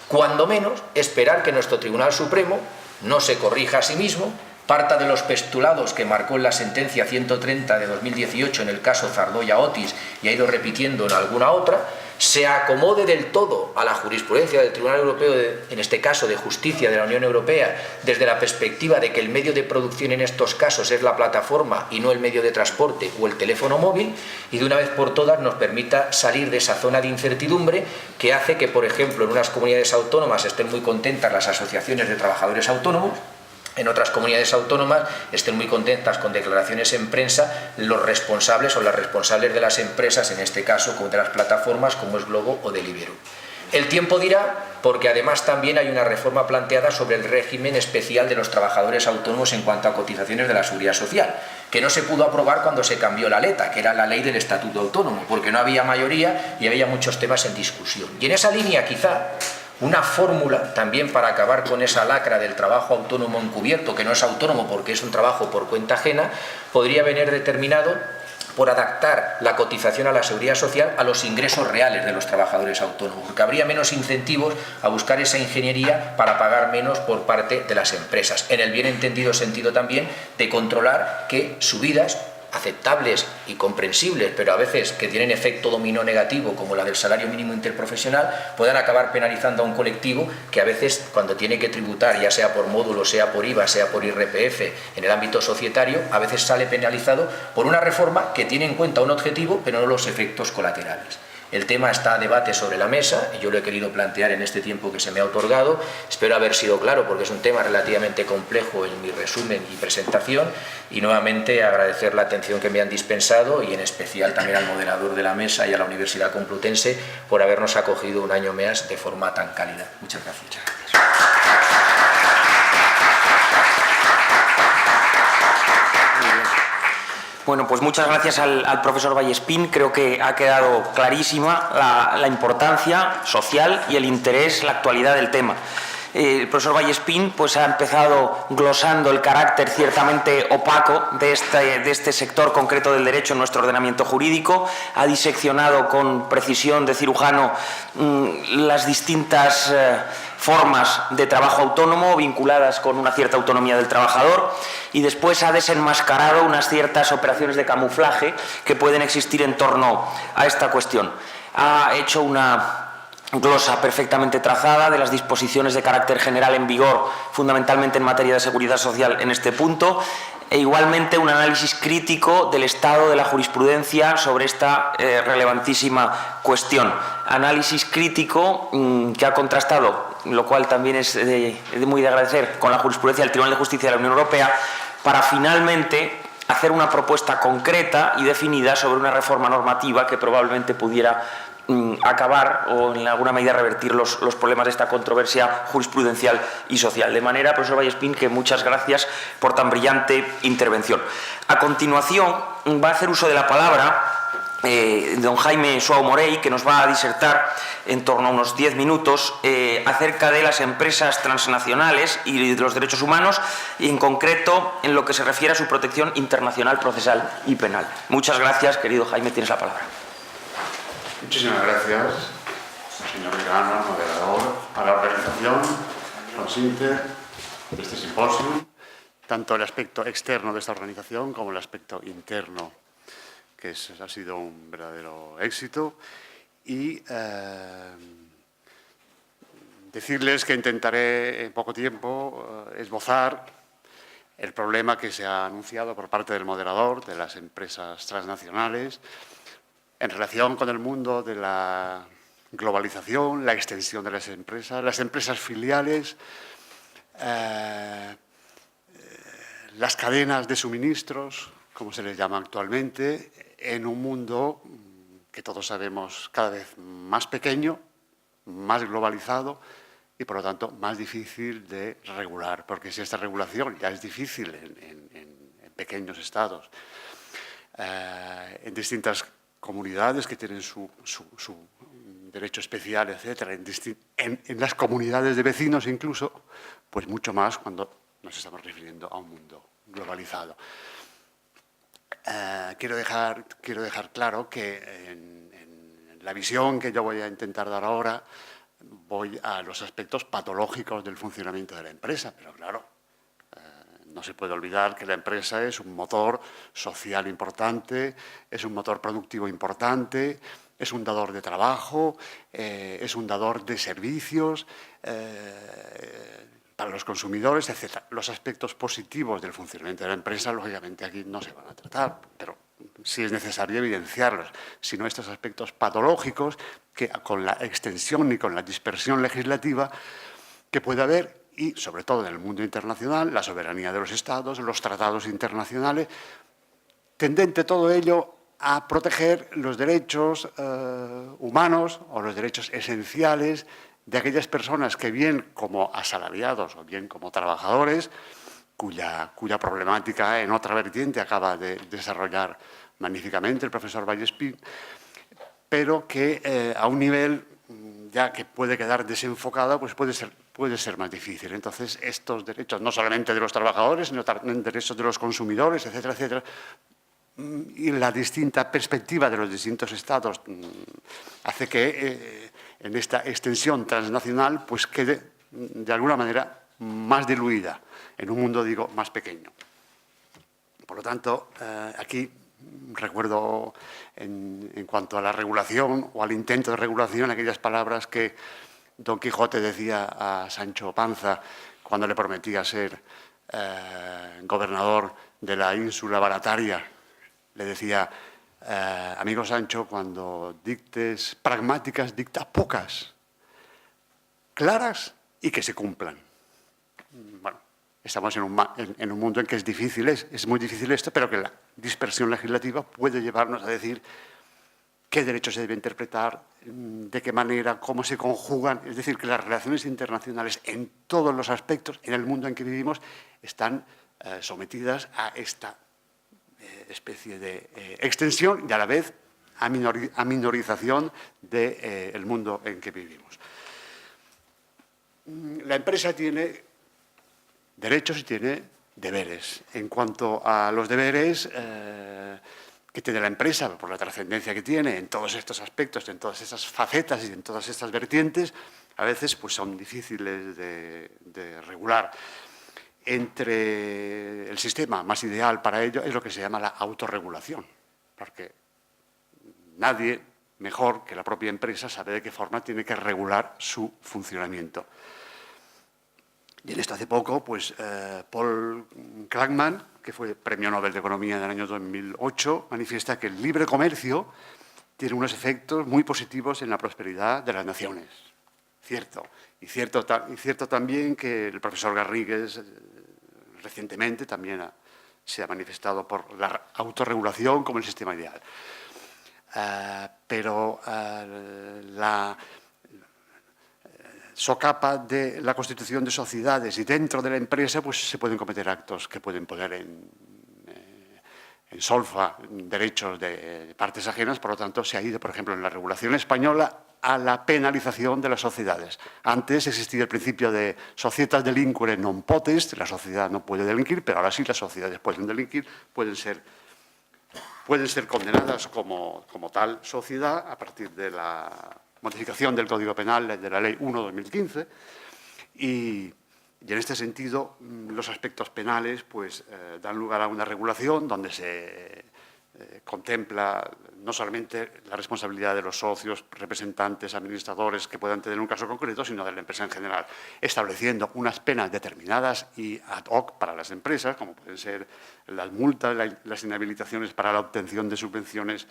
cuando menos esperar que nuestro Tribunal Supremo no se corrija a sí mismo, parta de los postulados que marcó en la sentencia 130 de 2018 en el caso Zardoya-Otis y ha ido repitiendo en alguna otra, se acomode del todo a la jurisprudencia del Tribunal Europeo, en este caso de Justicia de la Unión Europea, desde la perspectiva de que el medio de producción en estos casos es la plataforma y no el medio de transporte o el teléfono móvil, y de una vez por todas nos permita salir de esa zona de incertidumbre que hace que, por ejemplo, en unas comunidades autónomas estén muy contentas las asociaciones de trabajadores autónomos, en otras comunidades autónomas estén muy contentas con declaraciones en prensa los responsables o las responsables de las empresas, en este caso de las plataformas como es Glovo o Deliveroo. El tiempo dirá, porque además también hay una reforma planteada sobre el régimen especial de los trabajadores autónomos en cuanto a cotizaciones de la Seguridad Social, que no se pudo aprobar cuando se cambió la LETA, que era la ley del Estatuto Autónomo, porque no había mayoría y había muchos temas en discusión. Y en esa línea quizá una fórmula también para acabar con esa lacra del trabajo autónomo encubierto, que no es autónomo porque es un trabajo por cuenta ajena, podría venir determinado por adaptar la cotización a la Seguridad Social a los ingresos reales de los trabajadores autónomos, porque habría menos incentivos a buscar esa ingeniería para pagar menos por parte de las empresas, en el bien entendido sentido también de controlar que subidas aceptables y comprensibles, pero a veces que tienen efecto dominó negativo, como la del salario mínimo interprofesional, puedan acabar penalizando a un colectivo que a veces, cuando tiene que tributar, ya sea por módulo, sea por IVA, sea por IRPF, en el ámbito societario, a veces sale penalizado por una reforma que tiene en cuenta un objetivo, pero no los efectos colaterales. El tema está a debate sobre la mesa y yo lo he querido plantear en este tiempo que se me ha otorgado. Espero haber sido claro porque es un tema relativamente complejo en mi resumen y presentación, y nuevamente agradecer la atención que me han dispensado y en especial también al moderador de la mesa y a la Universidad Complutense por habernos acogido un año más de forma tan cálida. Muchas gracias. Bueno, pues muchas gracias al profesor Vallespín. Creo que ha quedado clarísima la importancia social y el interés, la actualidad del tema. El profesor Vallespín pues, ha empezado glosando el carácter ciertamente opaco de este sector concreto del derecho en nuestro ordenamiento jurídico, ha diseccionado con precisión de cirujano las distintas formas de trabajo autónomo vinculadas con una cierta autonomía del trabajador, y después ha desenmascarado unas ciertas operaciones de camuflaje que pueden existir en torno a esta cuestión. Ha hecho una glosa perfectamente trazada de las disposiciones de carácter general en vigor, fundamentalmente en materia de seguridad social en este punto, e igualmente un análisis crítico del estado de la jurisprudencia sobre esta relevantísima cuestión. Análisis crítico que ha contrastado, lo cual también es muy de agradecer, con la jurisprudencia del Tribunal de Justicia de la Unión Europea, para finalmente hacer una propuesta concreta y definida sobre una reforma normativa que probablemente pudiera acabar o en alguna medida revertir los problemas de esta controversia jurisprudencial y social. De manera, profesor Vallespín, que muchas gracias por tan brillante intervención. A continuación va a hacer uso de la palabra don Jaime Suau Morey, que nos va a disertar en torno a unos 10 minutos acerca de las empresas transnacionales y de los derechos humanos, y en concreto en lo que se refiere a su protección internacional, procesal y penal. Muchas gracias, querido Jaime, tienes la palabra. Muchísimas gracias, señor Vigano, moderador, a la organización, Consinter, de este simposio, tanto el aspecto externo de esta organización como el aspecto interno, que ha sido un verdadero éxito, y decirles que intentaré en poco tiempo esbozar el problema que se ha anunciado por parte del moderador de las empresas transnacionales en relación con el mundo de la globalización, la extensión de las empresas filiales, las cadenas de suministros, como se les llama actualmente, en un mundo que todos sabemos cada vez más pequeño, más globalizado y, por lo tanto, más difícil de regular, porque si esta regulación ya es difícil en pequeños estados, en distintas comunidades que tienen su derecho especial, etcétera, en las comunidades de vecinos incluso, pues mucho más cuando nos estamos refiriendo a un mundo globalizado. Quiero dejar claro que en la visión que yo voy a intentar dar ahora voy a los aspectos patológicos del funcionamiento de la empresa, pero claro, No se puede olvidar que la empresa es un motor social importante, es un motor productivo importante, es un dador de trabajo, es un dador de servicios para los consumidores, etc. Los aspectos positivos del funcionamiento de la empresa, lógicamente, aquí no se van a tratar, pero sí es necesario evidenciarlos, sino estos aspectos patológicos que con la extensión y con la dispersión legislativa que puede haber, y sobre todo en el mundo internacional, la soberanía de los Estados, los tratados internacionales, tendente todo ello a proteger los derechos humanos o los derechos esenciales de aquellas personas que bien como asalariados o bien como trabajadores, cuya problemática en otra vertiente acaba de desarrollar magníficamente el profesor Vallespín, pero que a un nivel ya que puede quedar desenfocado, pues puede ser más difícil. Entonces, estos derechos, no solamente de los trabajadores, sino también derechos de los consumidores, etcétera, etcétera, y la distinta perspectiva de los distintos estados hace que en esta extensión transnacional pues quede de alguna manera más diluida en un mundo, digo, más pequeño. Por lo tanto, aquí recuerdo en cuanto a la regulación o al intento de regulación aquellas palabras que Don Quijote decía a Sancho Panza cuando le prometía ser gobernador de la ínsula Barataria. Le decía, amigo Sancho, cuando dictes pragmáticas, dicta pocas, claras y que se cumplan. Bueno, estamos en un mundo en que es muy difícil esto, pero que la dispersión legislativa puede llevarnos a decir qué derechos se debe interpretar, de qué manera, cómo se conjugan. Es decir, que las relaciones internacionales en todos los aspectos, en el mundo en que vivimos, están sometidas a esta especie de extensión y a la vez a minorización del mundo en que vivimos. La empresa tiene derechos y tiene deberes. En cuanto a los deberes que tiene la empresa, por la trascendencia que tiene en todos estos aspectos, en todas esas facetas y en todas estas vertientes, a veces pues, son difíciles de regular. Entre el sistema más ideal para ello es lo que se llama la autorregulación, porque nadie mejor que la propia empresa sabe de qué forma tiene que regular su funcionamiento. Y en esto hace poco, pues, Paul Krugman, que fue Premio Nobel de Economía en el año 2008, manifiesta que el libre comercio tiene unos efectos muy positivos en la prosperidad de las naciones. Cierto. Y cierto también que el profesor Garrigues recientemente también se ha manifestado por la autorregulación como el sistema ideal. Pero la socapa de la constitución de sociedades y dentro de la empresa pues se pueden cometer actos que pueden poner en solfa derechos de partes ajenas. Por lo tanto, se ha ido, por ejemplo, en la regulación española a la penalización de las sociedades. Antes existía el principio de societas delinquere non potest, la sociedad no puede delinquir, pero ahora sí las sociedades pueden delinquir, pueden ser condenadas como tal sociedad a partir de la modificación del Código Penal de la Ley 1/2015 y en este sentido los aspectos penales pues, dan lugar a una regulación donde se contempla no solamente la responsabilidad de los socios, representantes, administradores que puedan tener un caso concreto, sino de la empresa en general, estableciendo unas penas determinadas y ad hoc para las empresas, como pueden ser las multas, las inhabilitaciones para la obtención de subvenciones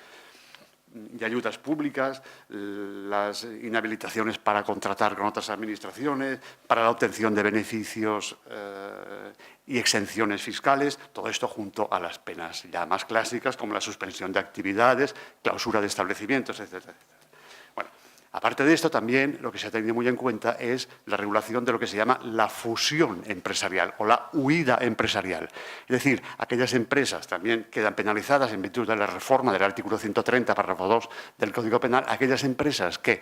y ayudas públicas, las inhabilitaciones para contratar con otras administraciones, para la obtención de beneficios y exenciones fiscales, todo esto junto a las penas ya más clásicas como la suspensión de actividades, clausura de establecimientos, etcétera. Bueno, aparte de esto también lo que se ha tenido muy en cuenta es la regulación de lo que se llama la fusión empresarial o la huida empresarial. Es decir, aquellas empresas también quedan penalizadas en virtud de la reforma del artículo 130, párrafo 2 del Código Penal, aquellas empresas que,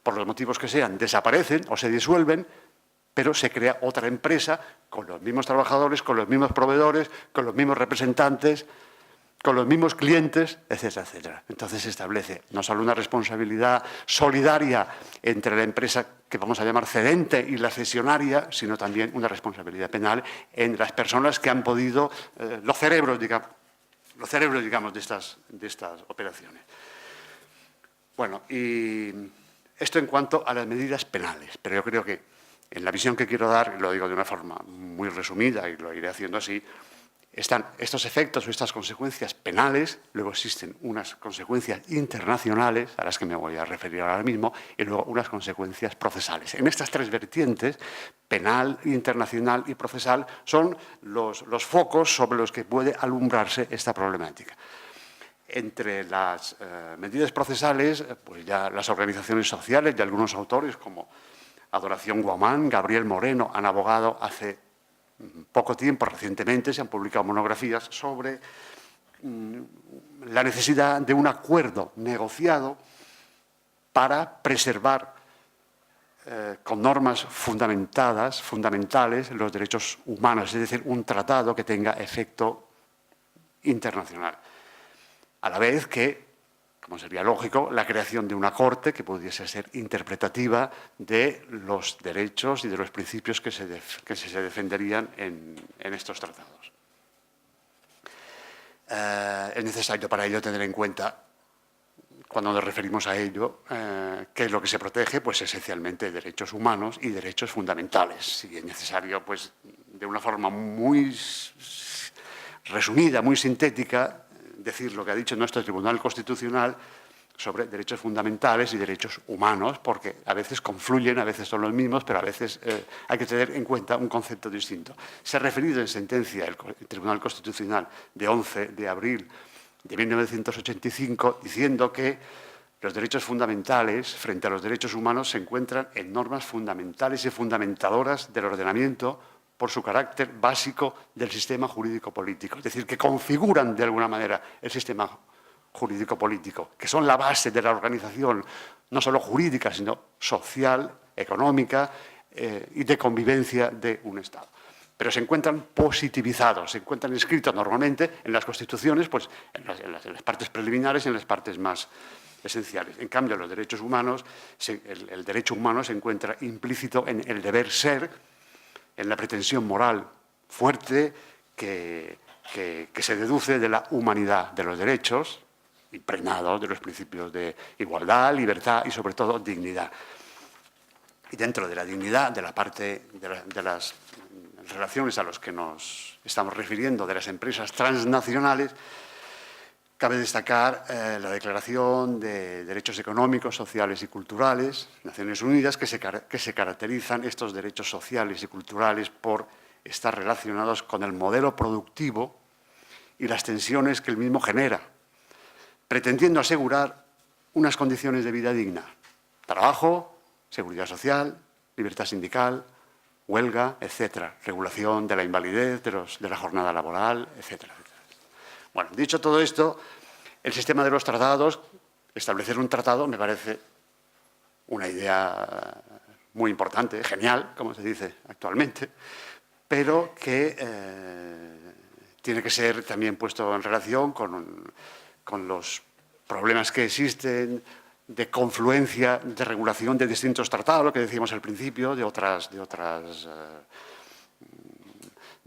por los motivos que sean, desaparecen o se disuelven, pero se crea otra empresa con los mismos trabajadores, con los mismos proveedores, con los mismos representantes, con los mismos clientes, etcétera, etcétera. Entonces se establece no solo una responsabilidad solidaria entre la empresa que vamos a llamar cedente y la cesionaria, sino también una responsabilidad penal en las personas que han podido, los cerebros, digamos, de estas operaciones. Bueno, y esto en cuanto a las medidas penales, pero yo creo que en la visión que quiero dar, lo digo de una forma muy resumida y lo iré haciendo así, están estos efectos o estas consecuencias penales, luego existen unas consecuencias internacionales, a las que me voy a referir ahora mismo, y luego unas consecuencias procesales. En estas tres vertientes, penal, internacional y procesal, son los focos sobre los que puede alumbrarse esta problemática. Entre las medidas procesales, pues ya las organizaciones sociales y algunos autores como Adoración Guamán, Gabriel Moreno han abogado hace poco tiempo, recientemente, se han publicado monografías sobre la necesidad de un acuerdo negociado para preservar con normas fundamentales los derechos humanos, es decir, un tratado que tenga efecto internacional. A la vez que, como sería lógico, la creación de una corte que pudiese ser interpretativa de los derechos y de los principios que se defenderían en estos tratados. Es necesario para ello tener en cuenta, cuando nos referimos a ello, qué es lo que se protege, pues esencialmente derechos humanos y derechos fundamentales. Si es necesario, pues de una forma muy resumida, muy sintética, decir lo que ha dicho nuestro Tribunal Constitucional sobre derechos fundamentales y derechos humanos, porque a veces confluyen, a veces son los mismos, pero a veces hay que tener en cuenta un concepto distinto. Se ha referido en sentencia el Tribunal Constitucional de 11 de abril de 1985, diciendo que los derechos fundamentales frente a los derechos humanos se encuentran en normas fundamentales y fundamentadoras del ordenamiento por su carácter básico del sistema jurídico-político. Es decir, que configuran de alguna manera el sistema jurídico-político, que son la base de la organización, no solo jurídica, sino social, económica y de convivencia de un Estado. Pero se encuentran positivizados, se encuentran inscritos normalmente en las constituciones, pues en las partes preliminares y en las partes más esenciales. En cambio, los derechos humanos, el derecho humano se encuentra implícito en el deber ser, en la pretensión moral fuerte que se deduce de la humanidad de los derechos, impregnados de los principios de igualdad, libertad y, sobre todo, dignidad. Y dentro de la dignidad, de la parte de las relaciones a las que nos estamos refiriendo, de las empresas transnacionales, cabe destacar la Declaración de Derechos Económicos, Sociales y Culturales, Naciones Unidas, que se caracterizan estos derechos sociales y culturales por estar relacionados con el modelo productivo y las tensiones que el mismo genera, pretendiendo asegurar unas condiciones de vida digna: trabajo, seguridad social, libertad sindical, huelga, etcétera, regulación de la invalidez, de la jornada laboral, etcétera. Bueno, dicho todo esto, el sistema de los tratados, establecer un tratado me parece una idea muy importante, genial, como se dice actualmente, pero que tiene que ser también puesto en relación con los problemas que existen de confluencia, de regulación de distintos tratados, lo que decíamos al principio, de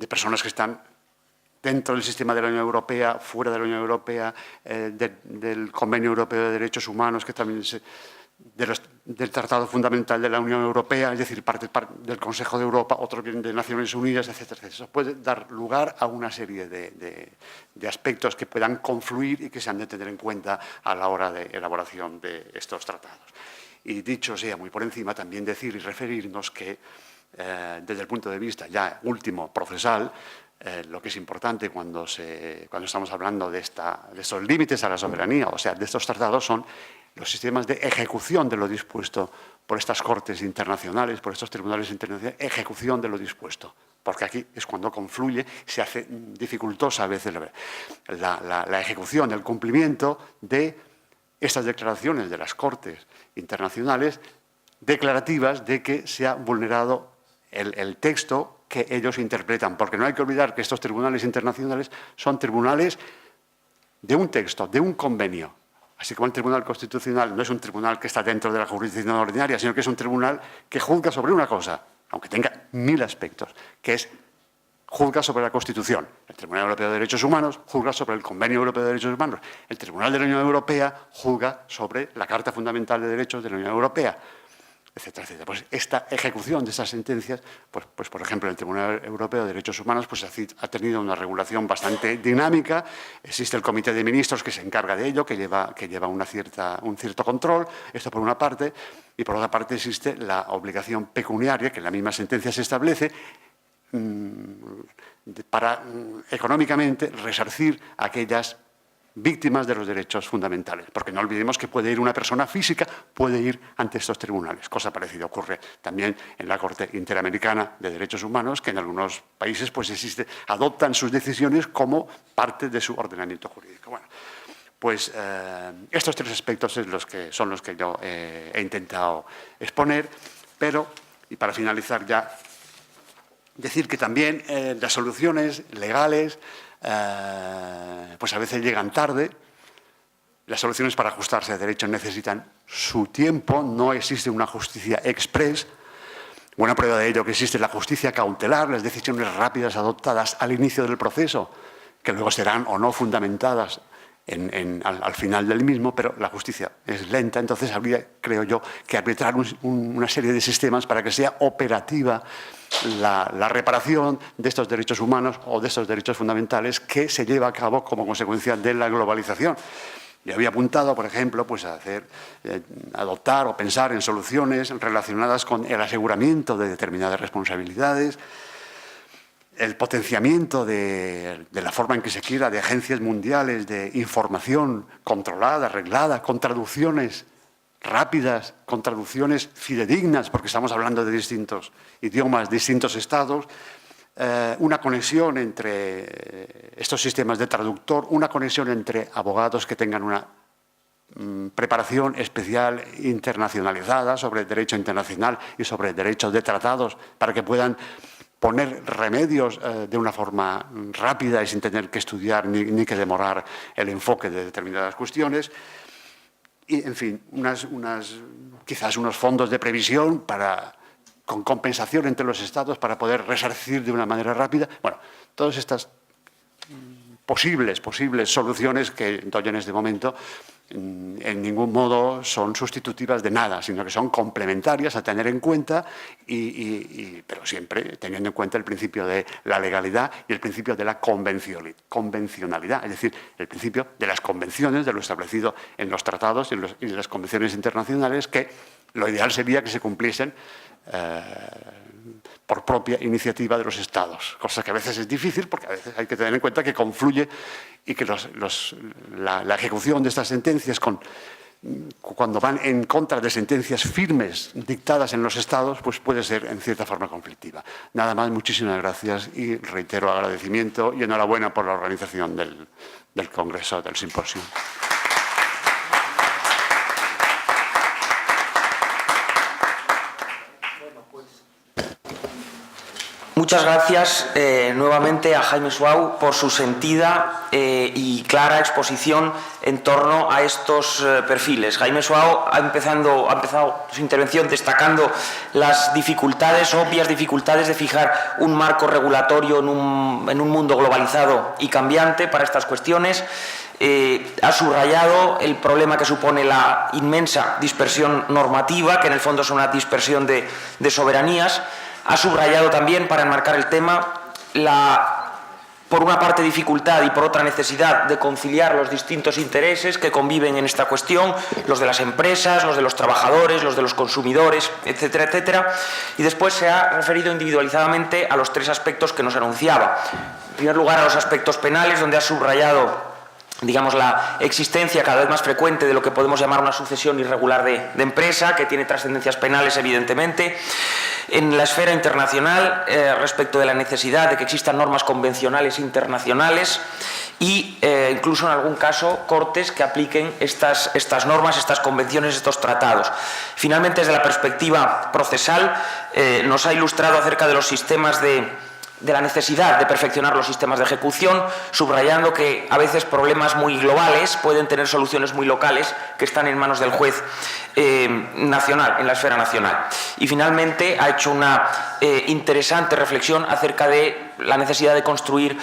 personas que están dentro del sistema de la Unión Europea, fuera de la Unión Europea, del Convenio Europeo de Derechos Humanos, que también del Tratado Fundamental de la Unión Europea, es decir, parte del Consejo de Europa, otros vienen de Naciones Unidas, etcétera. Eso puede dar lugar a una serie de aspectos que puedan confluir y que se han de tener en cuenta a la hora de elaboración de estos tratados. Y dicho sea muy por encima, también decir y referirnos que desde el punto de vista ya último procesal, lo que es importante cuando estamos hablando de estos límites a la soberanía, o sea, de estos tratados, son los sistemas de ejecución de lo dispuesto por estas cortes internacionales, por estos tribunales internacionales, ejecución de lo dispuesto, porque aquí es cuando confluye, se hace dificultosa a veces la ejecución, el cumplimiento de estas declaraciones de las cortes internacionales declarativas de que se ha vulnerado el texto que ellos interpretan, porque no hay que olvidar que estos tribunales internacionales son tribunales de un texto, de un convenio, así como el Tribunal Constitucional no es un tribunal que está dentro de la jurisdicción ordinaria, sino que es un tribunal que juzga sobre una cosa, aunque tenga 1000 aspectos, que es juzga sobre la Constitución. El Tribunal Europeo de Derechos Humanos juzga sobre el Convenio Europeo de Derechos Humanos. El Tribunal de la Unión Europea juzga sobre la Carta Fundamental de Derechos de la Unión Europea, etcétera, etcétera. Pues esta ejecución de estas sentencias, pues por ejemplo, el Tribunal Europeo de Derechos Humanos pues ha tenido una regulación bastante dinámica. Existe el Comité de Ministros que se encarga de ello, que lleva un cierto control, esto por una parte, y por otra parte existe la obligación pecuniaria, que en la misma sentencia se establece, para económicamente resarcir a aquellas víctimas de los derechos fundamentales. Porque no olvidemos que puede ir una persona física, puede ir ante estos tribunales. Cosa parecida ocurre también en la Corte Interamericana de Derechos Humanos, que en algunos países pues adoptan sus decisiones como parte de su ordenamiento jurídico. Bueno, pues estos 3 aspectos son los que yo he intentado exponer, pero, y para finalizar ya, decir que también las soluciones legales pues a veces llegan tarde. Las soluciones para ajustarse a derechos necesitan su tiempo, no existe una justicia express. Buena prueba de ello que existe la justicia cautelar, las decisiones rápidas adoptadas al inicio del proceso, que luego serán o no fundamentadas al final del mismo, pero la justicia es lenta, entonces habría, creo yo, que arbitrar una serie de sistemas para que sea operativa la reparación de estos derechos humanos o de estos derechos fundamentales que se lleva a cabo como consecuencia de la globalización. Yo había apuntado, por ejemplo, pues a adoptar o pensar en soluciones relacionadas con el aseguramiento de determinadas responsabilidades, el potenciamiento de la forma en que se quiera de agencias mundiales de información controlada, arreglada, con traducciones rápidas, con traducciones fidedignas, porque estamos hablando de distintos idiomas, distintos estados, una conexión entre estos sistemas de traductor, una conexión entre abogados que tengan una preparación especial internacionalizada sobre derecho internacional y sobre derechos de tratados para que puedan poner remedios de una forma rápida y sin tener que estudiar ni que demorar el enfoque de determinadas cuestiones. Y, en fin, quizás unos fondos de previsión con compensación entre los estados para poder resarcir de una manera rápida. Bueno, todas estas posibles soluciones que doy en este momento en ningún modo son sustitutivas de nada, sino que son complementarias a tener en cuenta, pero siempre teniendo en cuenta el principio de la legalidad y el principio de la convencionalidad, es decir, el principio de las convenciones, de lo establecido en los tratados y en las convenciones internacionales, que lo ideal sería que se cumpliesen por propia iniciativa de los Estados, cosa que a veces es difícil porque a veces hay que tener en cuenta que confluye y que la ejecución de estas sentencias cuando van en contra de sentencias firmes dictadas en los Estados, pues puede ser en cierta forma conflictiva. Nada más, muchísimas gracias y reitero agradecimiento y enhorabuena por la organización del Congreso, del simposio. Muchas gracias nuevamente a Jaime Suau por su sentida y clara exposición en torno a estos perfiles. Jaime Suau ha empezado su intervención destacando las obvias dificultades de fijar un marco regulatorio en un mundo globalizado y cambiante para estas cuestiones. Ha subrayado el problema que supone la inmensa dispersión normativa, que en el fondo es una dispersión de soberanías. Ha subrayado también, para enmarcar el tema, por una parte dificultad y por otra necesidad de conciliar los distintos intereses que conviven en esta cuestión, los de las empresas, los de los trabajadores, los de los consumidores, etcétera, etcétera. Y después se ha referido individualizadamente a los 3 aspectos que nos anunciaba. En primer lugar, a los aspectos penales, donde ha subrayado, digamos, la existencia cada vez más frecuente de lo que podemos llamar una sucesión irregular de empresa, que tiene trascendencias penales, evidentemente. En la esfera internacional, respecto de la necesidad de que existan normas convencionales internacionales y incluso en algún caso cortes que apliquen estas normas, estas convenciones, estos tratados. Finalmente, desde la perspectiva procesal, nos ha ilustrado acerca de los sistemas de de la necesidad de perfeccionar los sistemas de ejecución, subrayando que a veces problemas muy globales pueden tener soluciones muy locales que están en manos del juez nacional, en la esfera nacional. Y finalmente ha hecho una interesante reflexión acerca de la necesidad de construir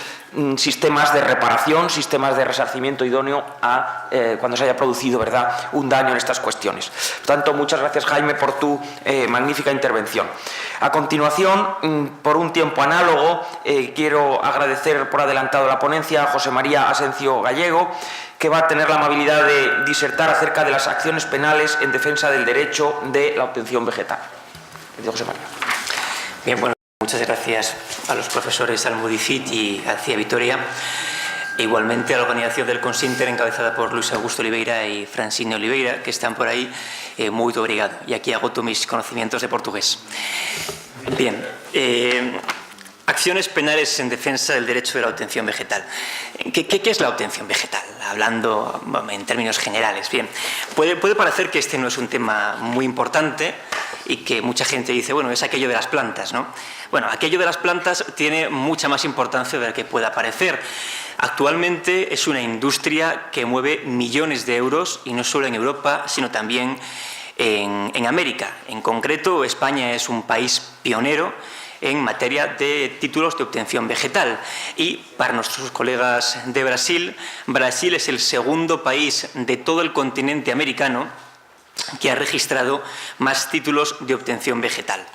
sistemas de reparación, sistemas de resarcimiento idóneo a cuando se haya producido, ¿verdad?, un daño en estas cuestiones. Por tanto, muchas gracias, Jaime, por tu magnífica intervención. A continuación, por un tiempo análogo, quiero agradecer por adelantado la ponencia a José María Asencio Gallego, que va a tener la amabilidad de disertar acerca de las acciones penales en defensa del derecho de la obtención vegetal. José María. Bien, bueno, muchas gracias a los profesores Almudicid y García Vitoria, e igualmente a la organización del Consinter encabezada por Luis Augusto Oliveira y Francine Oliveira, que están por ahí. Muy obrigado. Y aquí agoto mis conocimientos de portugués. Bien, acciones penales en defensa del derecho de la obtención vegetal. ¿Qué es la obtención vegetal? Hablando en términos generales. Bien, puede parecer que este no es un tema muy importante y que mucha gente dice, bueno, es aquello de las plantas, ¿no? Bueno, aquello de las plantas tiene mucha más importancia de la que pueda parecer. Actualmente es una industria que mueve millones de euros, y no solo en Europa, sino también en América. En concreto, España es un país pionero en materia de títulos de obtención vegetal. Y para nuestros colegas de Brasil, Brasil es el segundo país de todo el continente americano que ha registrado más títulos de obtención vegetal.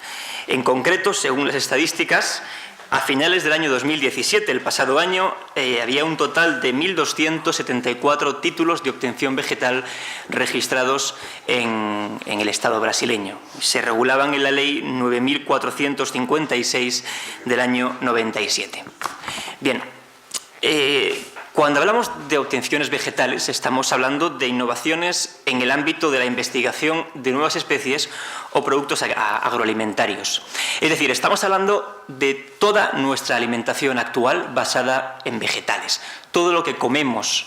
En concreto, según las estadísticas, a finales del año 2017, el pasado año, había un total de 1.274 títulos de obtención vegetal registrados en el Estado brasileño. Se regulaban en la Ley 9.456 del año 97. Bien, cuando hablamos de obtenciones vegetales, estamos hablando de innovaciones en el ámbito de la investigación de nuevas especies o productos agroalimentarios. Es decir, estamos hablando de toda nuestra alimentación actual basada en vegetales. Todo lo que comemos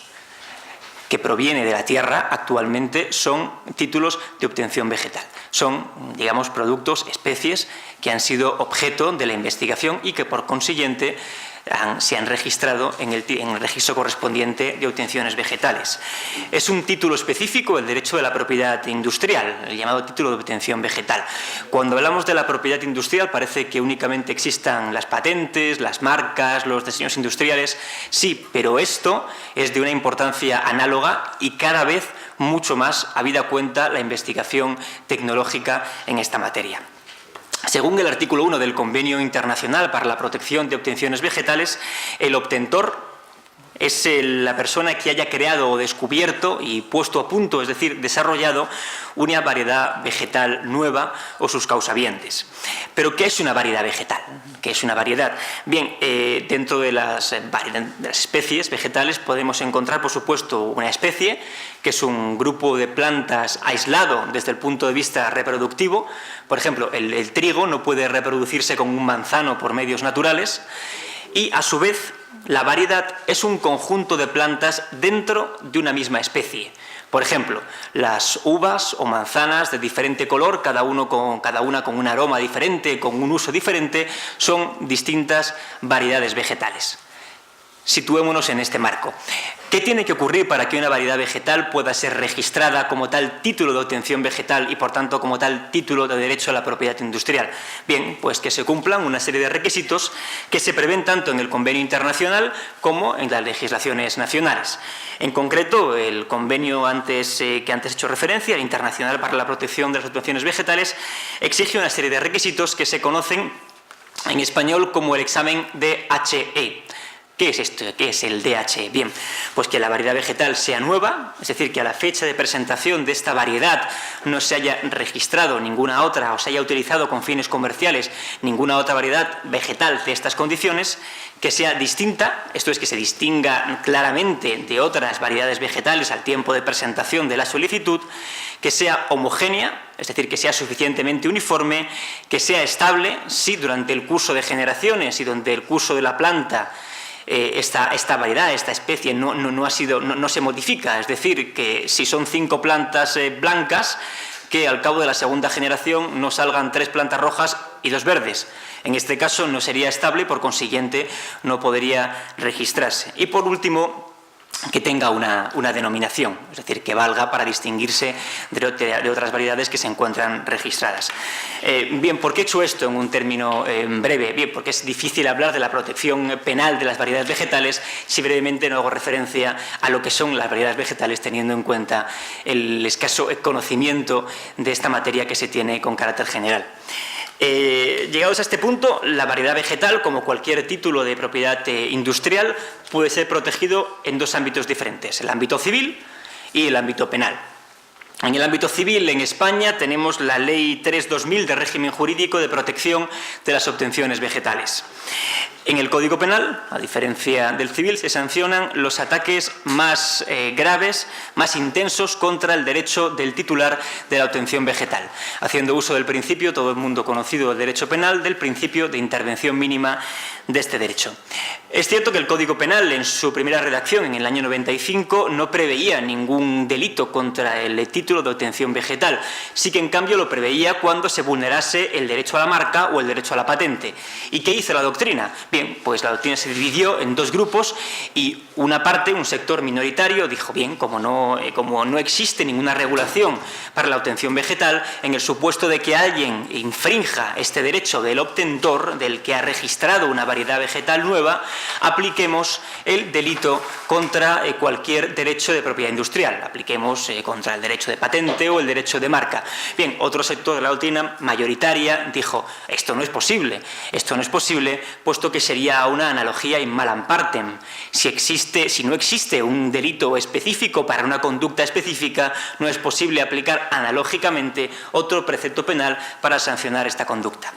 que proviene de la tierra actualmente son títulos de obtención vegetal. Son, digamos, productos, especies que han sido objeto de la investigación y que, por consiguiente, se han registrado en el registro correspondiente de obtenciones vegetales. Es un título específico, el derecho de la propiedad industrial, el llamado título de obtención vegetal. Cuando hablamos de la propiedad industrial parece que únicamente existan las patentes, las marcas, los diseños industriales. Sí, pero esto es de una importancia análoga y cada vez mucho más habida cuenta la investigación tecnológica en esta materia. Según el artículo 1 del Convenio Internacional para la Protección de Obtenciones Vegetales, el obtentor es la persona que haya creado o descubierto y puesto a punto, es decir, desarrollado una variedad vegetal nueva o sus causavientes. ¿Pero qué es una variedad vegetal? ¿Qué es una variedad? Bien, dentro de las especies vegetales podemos encontrar, por supuesto, una especie, que es un grupo de plantas aislado desde el punto de vista reproductivo. Por ejemplo, el trigo no puede reproducirse con un manzano por medios naturales y, a su vez, la variedad es un conjunto de plantas dentro de una misma especie. Por ejemplo, las uvas o manzanas de diferente color, cada una con un aroma diferente, con un uso diferente, son distintas variedades vegetales. Situémonos en este marco. ¿Qué tiene que ocurrir para que una variedad vegetal pueda ser registrada como tal título de obtención vegetal y, por tanto, como tal título de derecho a la propiedad industrial? Bien, pues que se cumplan una serie de requisitos que se prevén tanto en el convenio internacional como en las legislaciones nacionales. En concreto, el convenio que antes he hecho referencia, el Internacional para la Protección de las Obtenciones Vegetales, exige una serie de requisitos que se conocen en español como el examen DHE. ¿Qué es esto? ¿Qué es el DHE? Bien, pues que la variedad vegetal sea nueva, es decir, que a la fecha de presentación de esta variedad no se haya registrado ninguna otra o se haya utilizado con fines comerciales ninguna otra variedad vegetal de estas condiciones, que sea distinta, esto es, que se distinga claramente de otras variedades vegetales al tiempo de presentación de la solicitud, que sea homogénea, es decir, que sea suficientemente uniforme, que sea estable, si durante el curso de generaciones y durante el curso de la planta esta variedad, esta especie no se modifica, es decir, que si son 5 plantas blancas, que al cabo de la segunda generación no salgan 3 plantas rojas y 2 verdes. En este caso no sería estable, por consiguiente no podría registrarse. Y por último, que tenga una denominación, es decir, que valga para distinguirse de otras variedades que se encuentran registradas. Bien, ¿por qué he hecho esto en un término breve? Bien, porque es difícil hablar de la protección penal de las variedades vegetales si brevemente no hago referencia a lo que son las variedades vegetales, teniendo en cuenta el escaso conocimiento de esta materia que se tiene con carácter general. Llegados a este punto, la variedad vegetal, como cualquier título de propiedad industrial, puede ser protegido en 2 ámbitos diferentes, el ámbito civil y el ámbito penal. En el ámbito civil, en España, tenemos la Ley 3/2000 de régimen jurídico de protección de las obtenciones vegetales. En el Código Penal, a diferencia del civil, se sancionan los ataques más graves, más intensos contra el derecho del titular de la obtención vegetal, haciendo uso del principio, todo el mundo conocido del derecho penal, del principio de intervención mínima de este derecho. Es cierto que el Código Penal, en su primera redacción, en el año 95, no preveía ningún delito contra el título de obtención vegetal. Sí que, en cambio, lo preveía cuando se vulnerase el derecho a la marca o el derecho a la patente. ¿Y qué hizo la doctrina? Bien, pues la doctrina se dividió en 2 grupos y una parte, un sector minoritario, dijo, bien, como no existe ninguna regulación para la obtención vegetal, en el supuesto de que alguien infrinja este derecho del obtentor, del que ha registrado una variedad vegetal nueva, apliquemos el delito contra cualquier derecho de propiedad industrial, apliquemos contra el derecho de patente o el derecho de marca. Bien, otro sector de la doctrina mayoritaria dijo, esto no es posible, puesto que sería una analogía in malam partem. Si no existe un delito específico para una conducta específica, no es posible aplicar analógicamente otro precepto penal para sancionar esta conducta.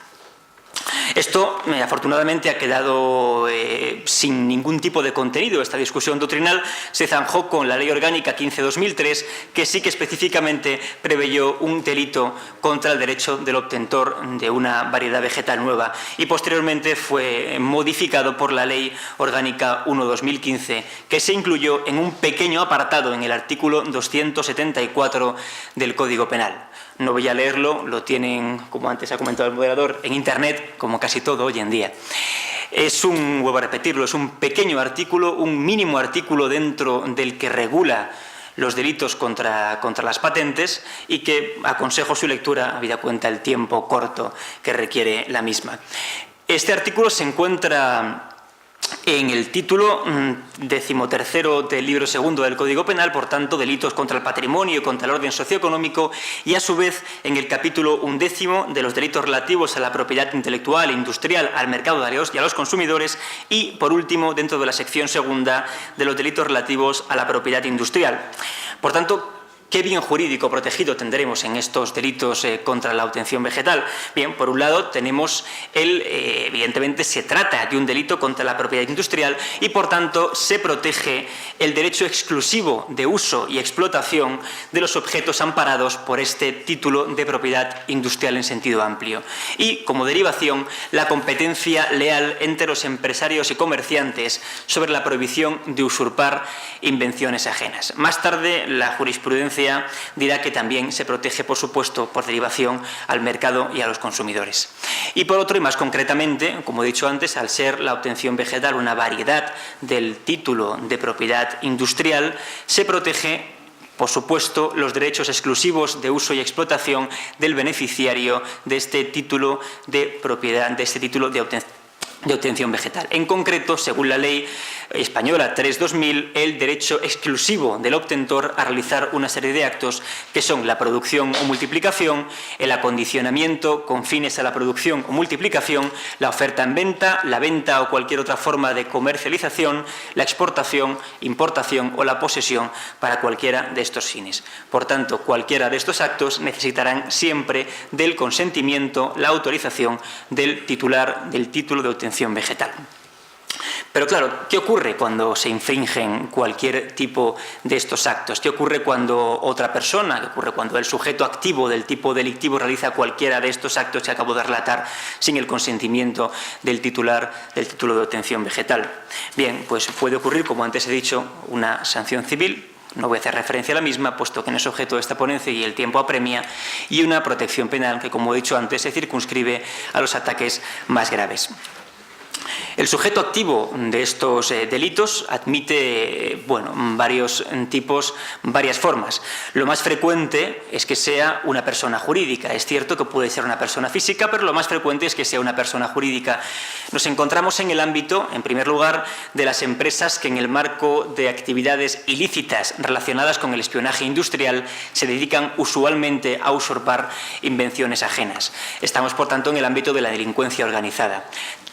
Esto, afortunadamente, ha quedado sin ningún tipo de contenido. Esta discusión doctrinal se zanjó con la Ley Orgánica 15/2003, que sí que específicamente preveyó un delito contra el derecho del obtentor de una variedad vegetal nueva y posteriormente fue modificado por la Ley Orgánica 1/2015, que se incluyó en un pequeño apartado en el artículo 274 del Código Penal. No voy a leerlo, lo tienen, como antes ha comentado el moderador, en Internet, como casi todo hoy en día. Vuelvo a repetirlo, es un pequeño artículo, un mínimo artículo dentro del que regula los delitos contra las patentes y que aconsejo su lectura, habida cuenta el tiempo corto que requiere la misma. Este artículo se encuentra en el título 13º del libro 2 del Código Penal, por tanto, delitos contra el patrimonio y contra el orden socioeconómico, y a su vez en el capítulo 11º de los delitos relativos a la propiedad intelectual e industrial, al mercado y a los consumidores, y por último dentro de la sección 2 de los delitos relativos a la propiedad industrial. Por tanto, ¿qué bien jurídico protegido tendremos en estos delitos contra la obtención vegetal? Bien, por un lado tenemos evidentemente se trata de un delito contra la propiedad industrial y por tanto se protege el derecho exclusivo de uso y explotación de los objetos amparados por este título de propiedad industrial en sentido amplio. Y como derivación, la competencia leal entre los empresarios y comerciantes sobre la prohibición de usurpar invenciones ajenas. Más tarde, la jurisprudencia dirá que también se protege, por supuesto, por derivación al mercado y a los consumidores. Y por otro, y más concretamente, como he dicho antes, al ser la obtención vegetal una variedad del título de propiedad industrial, se protege, por supuesto, los derechos exclusivos de uso y explotación del beneficiario de este título de propiedad, de este título de obtención vegetal. En concreto, según la Ley Española 3/2000, el derecho exclusivo del obtentor a realizar una serie de actos que son la producción o multiplicación, el acondicionamiento con fines a la producción o multiplicación, la oferta en venta, la venta o cualquier otra forma de comercialización, la exportación, importación o la posesión para cualquiera de estos fines. Por tanto, cualquiera de estos actos necesitarán siempre del consentimiento, la autorización del titular del título de obtención vegetal. Pero claro, ¿qué ocurre cuando se infringen cualquier tipo de estos actos? ¿Qué ocurre cuando otra persona, qué ocurre cuando el sujeto activo del tipo delictivo realiza cualquiera de estos actos que acabo de relatar sin el consentimiento del titular del título de obtención vegetal? Bien, pues puede ocurrir, como antes he dicho, una sanción civil, no voy a hacer referencia a la misma, puesto que no es objeto de esta ponencia y el tiempo apremia, y una protección penal que, como he dicho antes, se circunscribe a los ataques más graves. El sujeto activo de estos delitos admite varios tipos, varias formas. Lo más frecuente es que sea una persona jurídica. Es cierto que puede ser una persona física, pero lo más frecuente es que sea una persona jurídica. Nos encontramos en el ámbito, en primer lugar, de las empresas que en el marco de actividades ilícitas relacionadas con el espionaje industrial se dedican usualmente a usurpar invenciones ajenas. Estamos, por tanto, en el ámbito de la delincuencia organizada.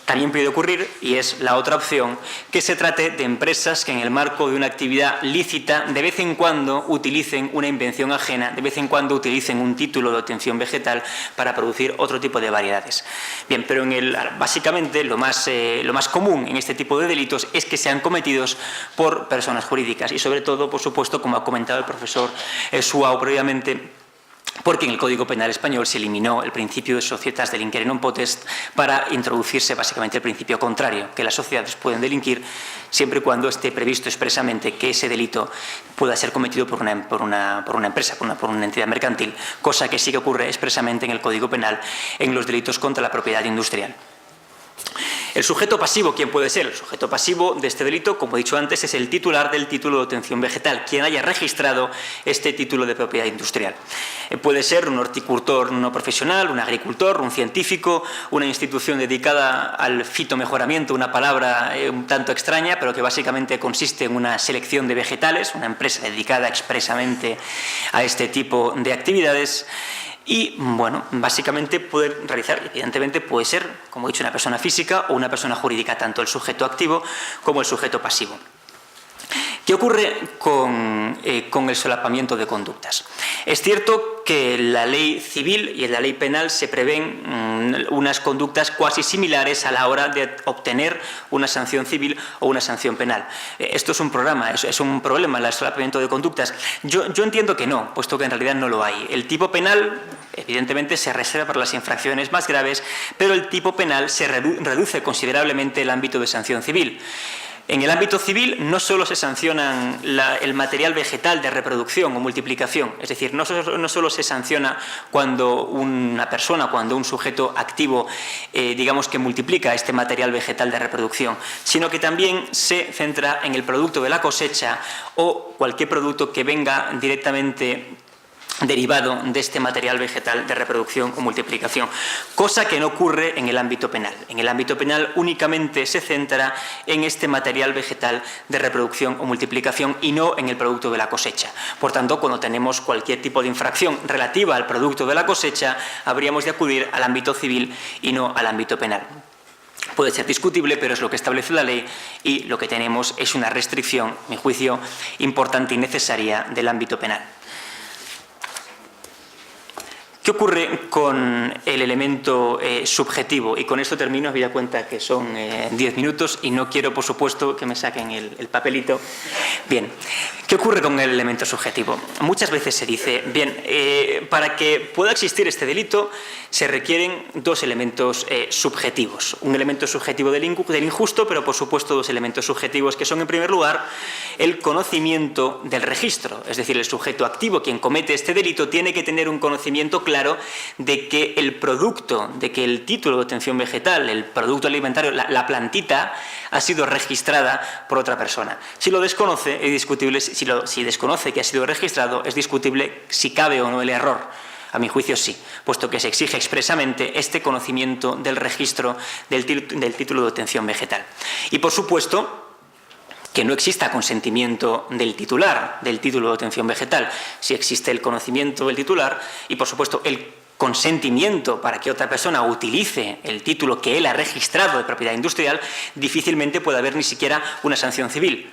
También puede ocurrir, y es la otra opción, que se trate de empresas que en el marco de una actividad lícita de vez en cuando utilicen una invención ajena, de vez en cuando utilicen un título de obtención vegetal para producir otro tipo de variedades. Bien, pero básicamente lo más común en este tipo de delitos es que sean cometidos por personas jurídicas y, sobre todo, por supuesto, como ha comentado el profesor Suau previamente, porque en el Código Penal español se eliminó el principio de societas delinquere non potest para introducirse básicamente el principio contrario, que las sociedades pueden delinquir siempre y cuando esté previsto expresamente que ese delito pueda ser cometido por una empresa, por una entidad mercantil, cosa que sí que ocurre expresamente en el Código Penal en los delitos contra la propiedad industrial. El sujeto pasivo, ¿quién puede ser? El sujeto pasivo de este delito, como he dicho antes, es el titular del título de obtención vegetal, quien haya registrado este título de propiedad industrial. Puede ser un horticultor no profesional, un agricultor, un científico, una institución dedicada al fitomejoramiento, una palabra un tanto extraña, pero que básicamente consiste en una selección de vegetales, una empresa dedicada expresamente a este tipo de actividades. Y, básicamente puede realizar, evidentemente puede ser, como he dicho, una persona física o una persona jurídica, tanto el sujeto activo como el sujeto pasivo. ¿Qué ocurre con el solapamiento de conductas? Es cierto que en la ley civil y en la ley penal se prevén unas conductas cuasi similares a la hora de obtener una sanción civil o una sanción penal. Esto es un problema, el solapamiento de conductas. Yo entiendo que no, puesto que en realidad no lo hay. El tipo penal, evidentemente, se reserva para las infracciones más graves, pero el tipo penal se reduce considerablemente el ámbito de sanción civil. En el ámbito civil no solo se sancionan el material vegetal de reproducción o multiplicación, es decir, no solo se sanciona cuando una persona, cuando un sujeto activo, digamos que multiplica este material vegetal de reproducción, sino que también se centra en el producto de la cosecha o cualquier producto que venga directamente derivado de este material vegetal de reproducción o multiplicación, cosa que no ocurre en el ámbito penal. En el ámbito penal únicamente se centra en este material vegetal de reproducción o multiplicación y no en el producto de la cosecha. Por tanto, cuando tenemos cualquier tipo de infracción relativa al producto de la cosecha, habríamos de acudir al ámbito civil y no al ámbito penal. Puede ser discutible, pero es lo que establece la ley y lo que tenemos es una restricción, a mi juicio, importante y necesaria del ámbito penal. ¿Qué ocurre con el elemento subjetivo? Y con esto termino, habida cuenta que son 10 minutos y no quiero, por supuesto, que me saquen el papelito. Bien, ¿qué ocurre con el elemento subjetivo? Muchas veces se dice, para que pueda existir este delito se requieren dos elementos subjetivos. Un elemento subjetivo del injusto, pero por supuesto dos elementos subjetivos que son, en primer lugar, el conocimiento del registro. Es decir, el sujeto activo, quien comete este delito, tiene que tener un conocimiento claro de que el producto, de que el título de obtención vegetal, el producto alimentario, la plantita, ha sido registrada por otra persona. Si lo desconoce, es discutible, si desconoce que ha sido registrado, es discutible si cabe o no el error. A mi juicio sí, puesto que se exige expresamente este conocimiento del registro del título de obtención vegetal. Y por supuesto, que no exista consentimiento del titular del título de obtención vegetal, si existe el conocimiento del titular y, por supuesto, el consentimiento para que otra persona utilice el título que él ha registrado de propiedad industrial, difícilmente puede haber ni siquiera una sanción civil.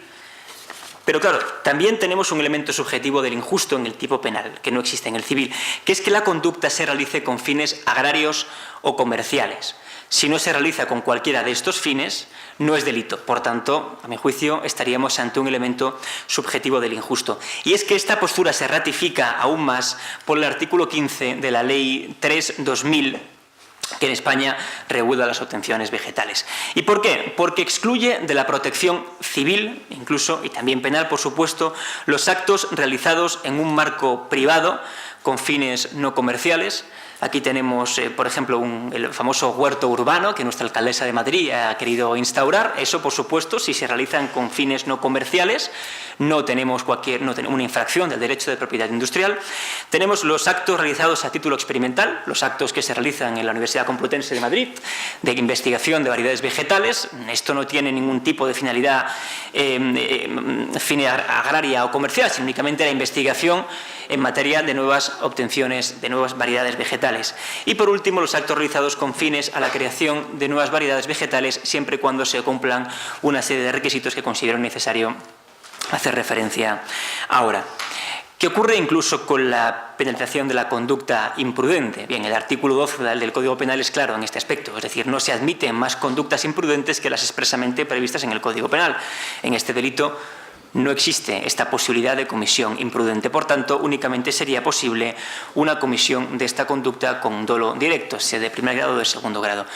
Pero claro, también tenemos un elemento subjetivo del injusto en el tipo penal, que no existe en el civil, que es que la conducta se realice con fines agrarios o comerciales. Si no se realiza con cualquiera de estos fines, no es delito. Por tanto, a mi juicio, estaríamos ante un elemento subjetivo del injusto. Y es que esta postura se ratifica aún más por el artículo 15 de la Ley 3/2000, que en España regula las obtenciones vegetales. ¿Y por qué? Porque excluye de la protección civil, incluso, y también penal, por supuesto, los actos realizados en un marco privado con fines no comerciales. Aquí tenemos, por ejemplo, el famoso huerto urbano que nuestra alcaldesa de Madrid ha querido instaurar. Eso, por supuesto, si se realizan con fines no comerciales, no tenemos una infracción del derecho de propiedad industrial. Tenemos los actos realizados a título experimental, los actos que se realizan en la Universidad Complutense de Madrid de investigación de variedades vegetales. Esto no tiene ningún tipo de finalidad agraria o comercial, sino únicamente la investigación en materia de nuevas obtenciones de nuevas variedades vegetales. Y por último, los actos realizados con fines a la creación de nuevas variedades vegetales, siempre y cuando se cumplan una serie de requisitos que considero necesario hacer referencia ahora. ¿Qué ocurre incluso con la penalización de la conducta imprudente? Bien, el artículo 12 del Código Penal es claro en este aspecto, es decir, no se admiten más conductas imprudentes que las expresamente previstas en el Código Penal. En este delito no existe esta posibilidad de comisión imprudente. Por tanto, únicamente sería posible una comisión de esta conducta con dolo directo, sea de primer grado o de segundo grado.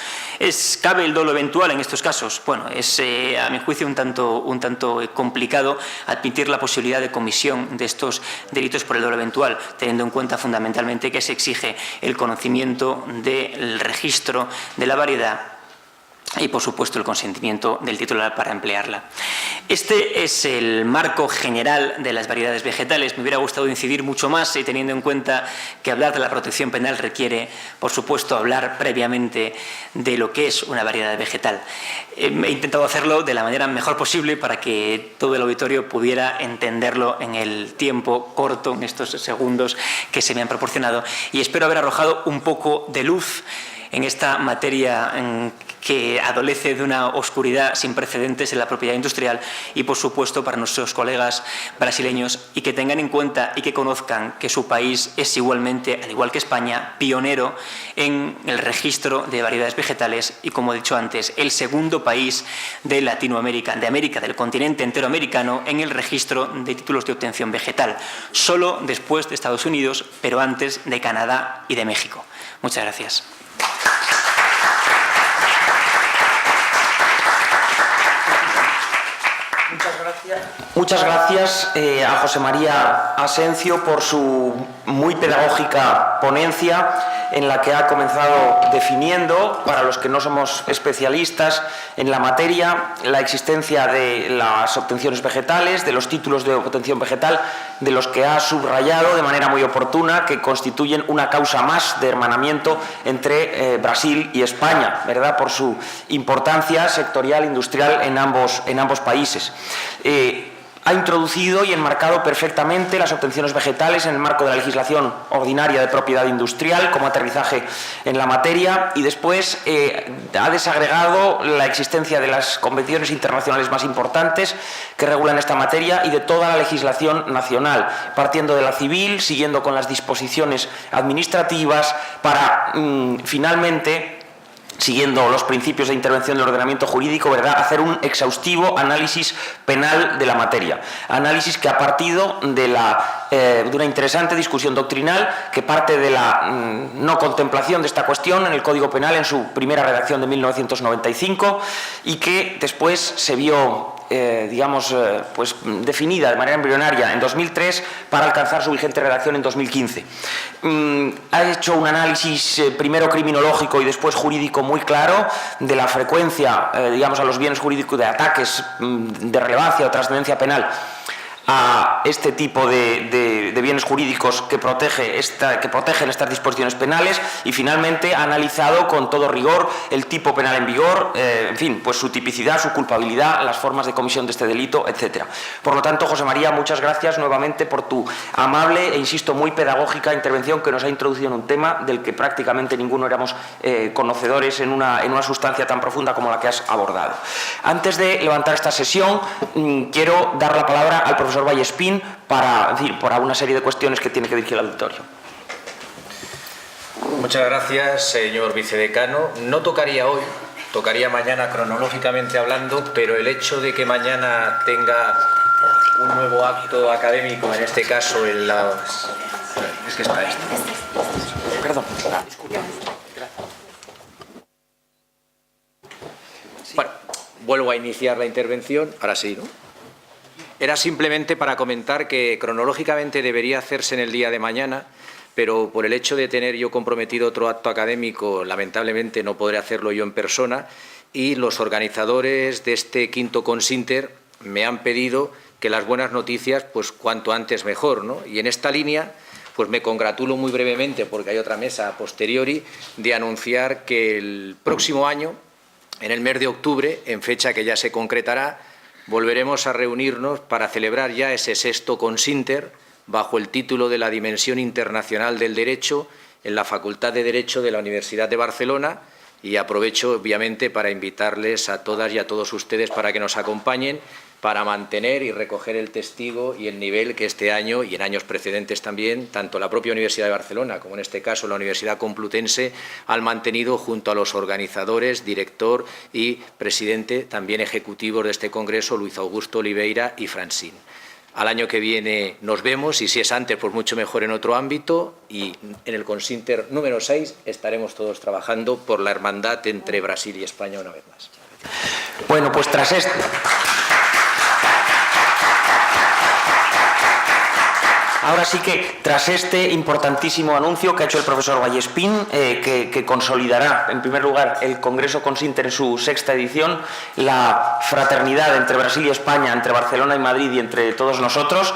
¿Cabe el dolo eventual en estos casos? Bueno, es a mi juicio un tanto complicado admitir la posibilidad de comisión de estos delitos por el dolo eventual, teniendo en cuenta fundamentalmente que se exige el conocimiento del registro de la variedad y, por supuesto, el consentimiento del titular para emplearla. Este es el marco general de las variedades vegetales. Me hubiera gustado incidir mucho más, teniendo en cuenta que hablar de la protección penal requiere, por supuesto, hablar previamente de lo que es una variedad vegetal. He intentado hacerlo de la manera mejor posible para que todo el auditorio pudiera entenderlo en el tiempo corto, en estos segundos que se me han proporcionado, y espero haber arrojado un poco de luz en esta materia que adolece de una oscuridad sin precedentes en la propiedad industrial y, por supuesto, para nuestros colegas brasileños, y que tengan en cuenta y que conozcan que su país es igualmente, al igual que España, pionero en el registro de variedades vegetales y, como he dicho antes, el segundo país de Latinoamérica, del continente entero americano, en el registro de títulos de obtención vegetal, solo después de Estados Unidos, pero antes de Canadá y de México. Muchas gracias. Muchas gracias a José María Asencio por su muy pedagógica ponencia, en la que ha comenzado definiendo, para los que no somos especialistas en la materia, la existencia de las obtenciones vegetales, de los títulos de obtención vegetal, de los que ha subrayado de manera muy oportuna que constituyen una causa más de hermanamiento entre Brasil y España, ¿verdad?, por su importancia sectorial industrial en ambos países. Ha introducido y enmarcado perfectamente las obtenciones vegetales en el marco de la legislación ordinaria de propiedad industrial como aterrizaje en la materia, y después ha desagregado la existencia de las convenciones internacionales más importantes que regulan esta materia y de toda la legislación nacional, partiendo de la civil, siguiendo con las disposiciones administrativas, para finalmente, siguiendo los principios de intervención del ordenamiento jurídico, ¿verdad?, hacer un exhaustivo análisis penal de la materia. Análisis que ha partido de una interesante discusión doctrinal que parte de la no contemplación de esta cuestión en el Código Penal en su primera redacción de 1995 y que después se vio pues definida de manera embrionaria en 2003 para alcanzar su vigente redacción en 2015. Ha hecho un análisis primero criminológico y después jurídico muy claro de la frecuencia, a los bienes jurídicos de ataques de relevancia o trascendencia penal a este tipo de bienes jurídicos que protegen estas disposiciones penales, y finalmente ha analizado con todo rigor el tipo penal en vigor, pues su tipicidad, su culpabilidad, las formas de comisión de este delito, etc. Por lo tanto, José María, muchas gracias nuevamente por tu amable e, insisto, muy pedagógica intervención, que nos ha introducido en un tema del que prácticamente ninguno éramos conocedores en una sustancia tan profunda como la que has abordado. Antes de levantar esta sesión, quiero dar la palabra al profesor Vallespín para una serie de cuestiones que tiene que dirigir al auditorio. Muchas gracias, señor vicedecano. No tocaría hoy, tocaría mañana cronológicamente hablando, pero el hecho de que mañana tenga un nuevo acto académico, en este caso en las... Es que es para esto. Perdón. vuelvo a iniciar la intervención. Ahora sí, ¿no? Era simplemente para comentar que cronológicamente debería hacerse en el día de mañana, pero por el hecho de tener yo comprometido otro acto académico, lamentablemente no podré hacerlo yo en persona, y los organizadores de este quinto Consinter me han pedido que las buenas noticias, pues cuanto antes mejor, ¿no? Y en esta línea, pues me congratulo muy brevemente, porque hay otra mesa a posteriori, de anunciar que el próximo año, en el mes de octubre, en fecha que ya se concretará, volveremos a reunirnos para celebrar ya ese sexto Consinter bajo el título de la Dimensión Internacional del Derecho en la Facultad de Derecho de la Universidad de Barcelona, y aprovecho obviamente para invitarles a todas y a todos ustedes para que nos acompañen para mantener y recoger el testigo y el nivel que este año y en años precedentes también, tanto la propia Universidad de Barcelona como en este caso la Universidad Complutense, han mantenido junto a los organizadores, director y presidente también ejecutivos de este congreso, Luis Augusto Oliveira y Francine. Al año que viene nos vemos y si es antes, pues mucho mejor en otro ámbito, y en el Consinter número 6 estaremos todos trabajando por la hermandad entre Brasil y España una vez más. Bueno, pues tras esto... Ahora sí que, tras este importantísimo anuncio que ha hecho el profesor Vallespín, que consolidará, en primer lugar, el Congreso Consinter en su sexta edición, la fraternidad entre Brasil y España, entre Barcelona y Madrid y entre todos nosotros,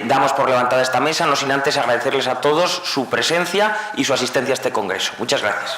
damos por levantada esta mesa, no sin antes agradecerles a todos su presencia y su asistencia a este Congreso. Muchas gracias.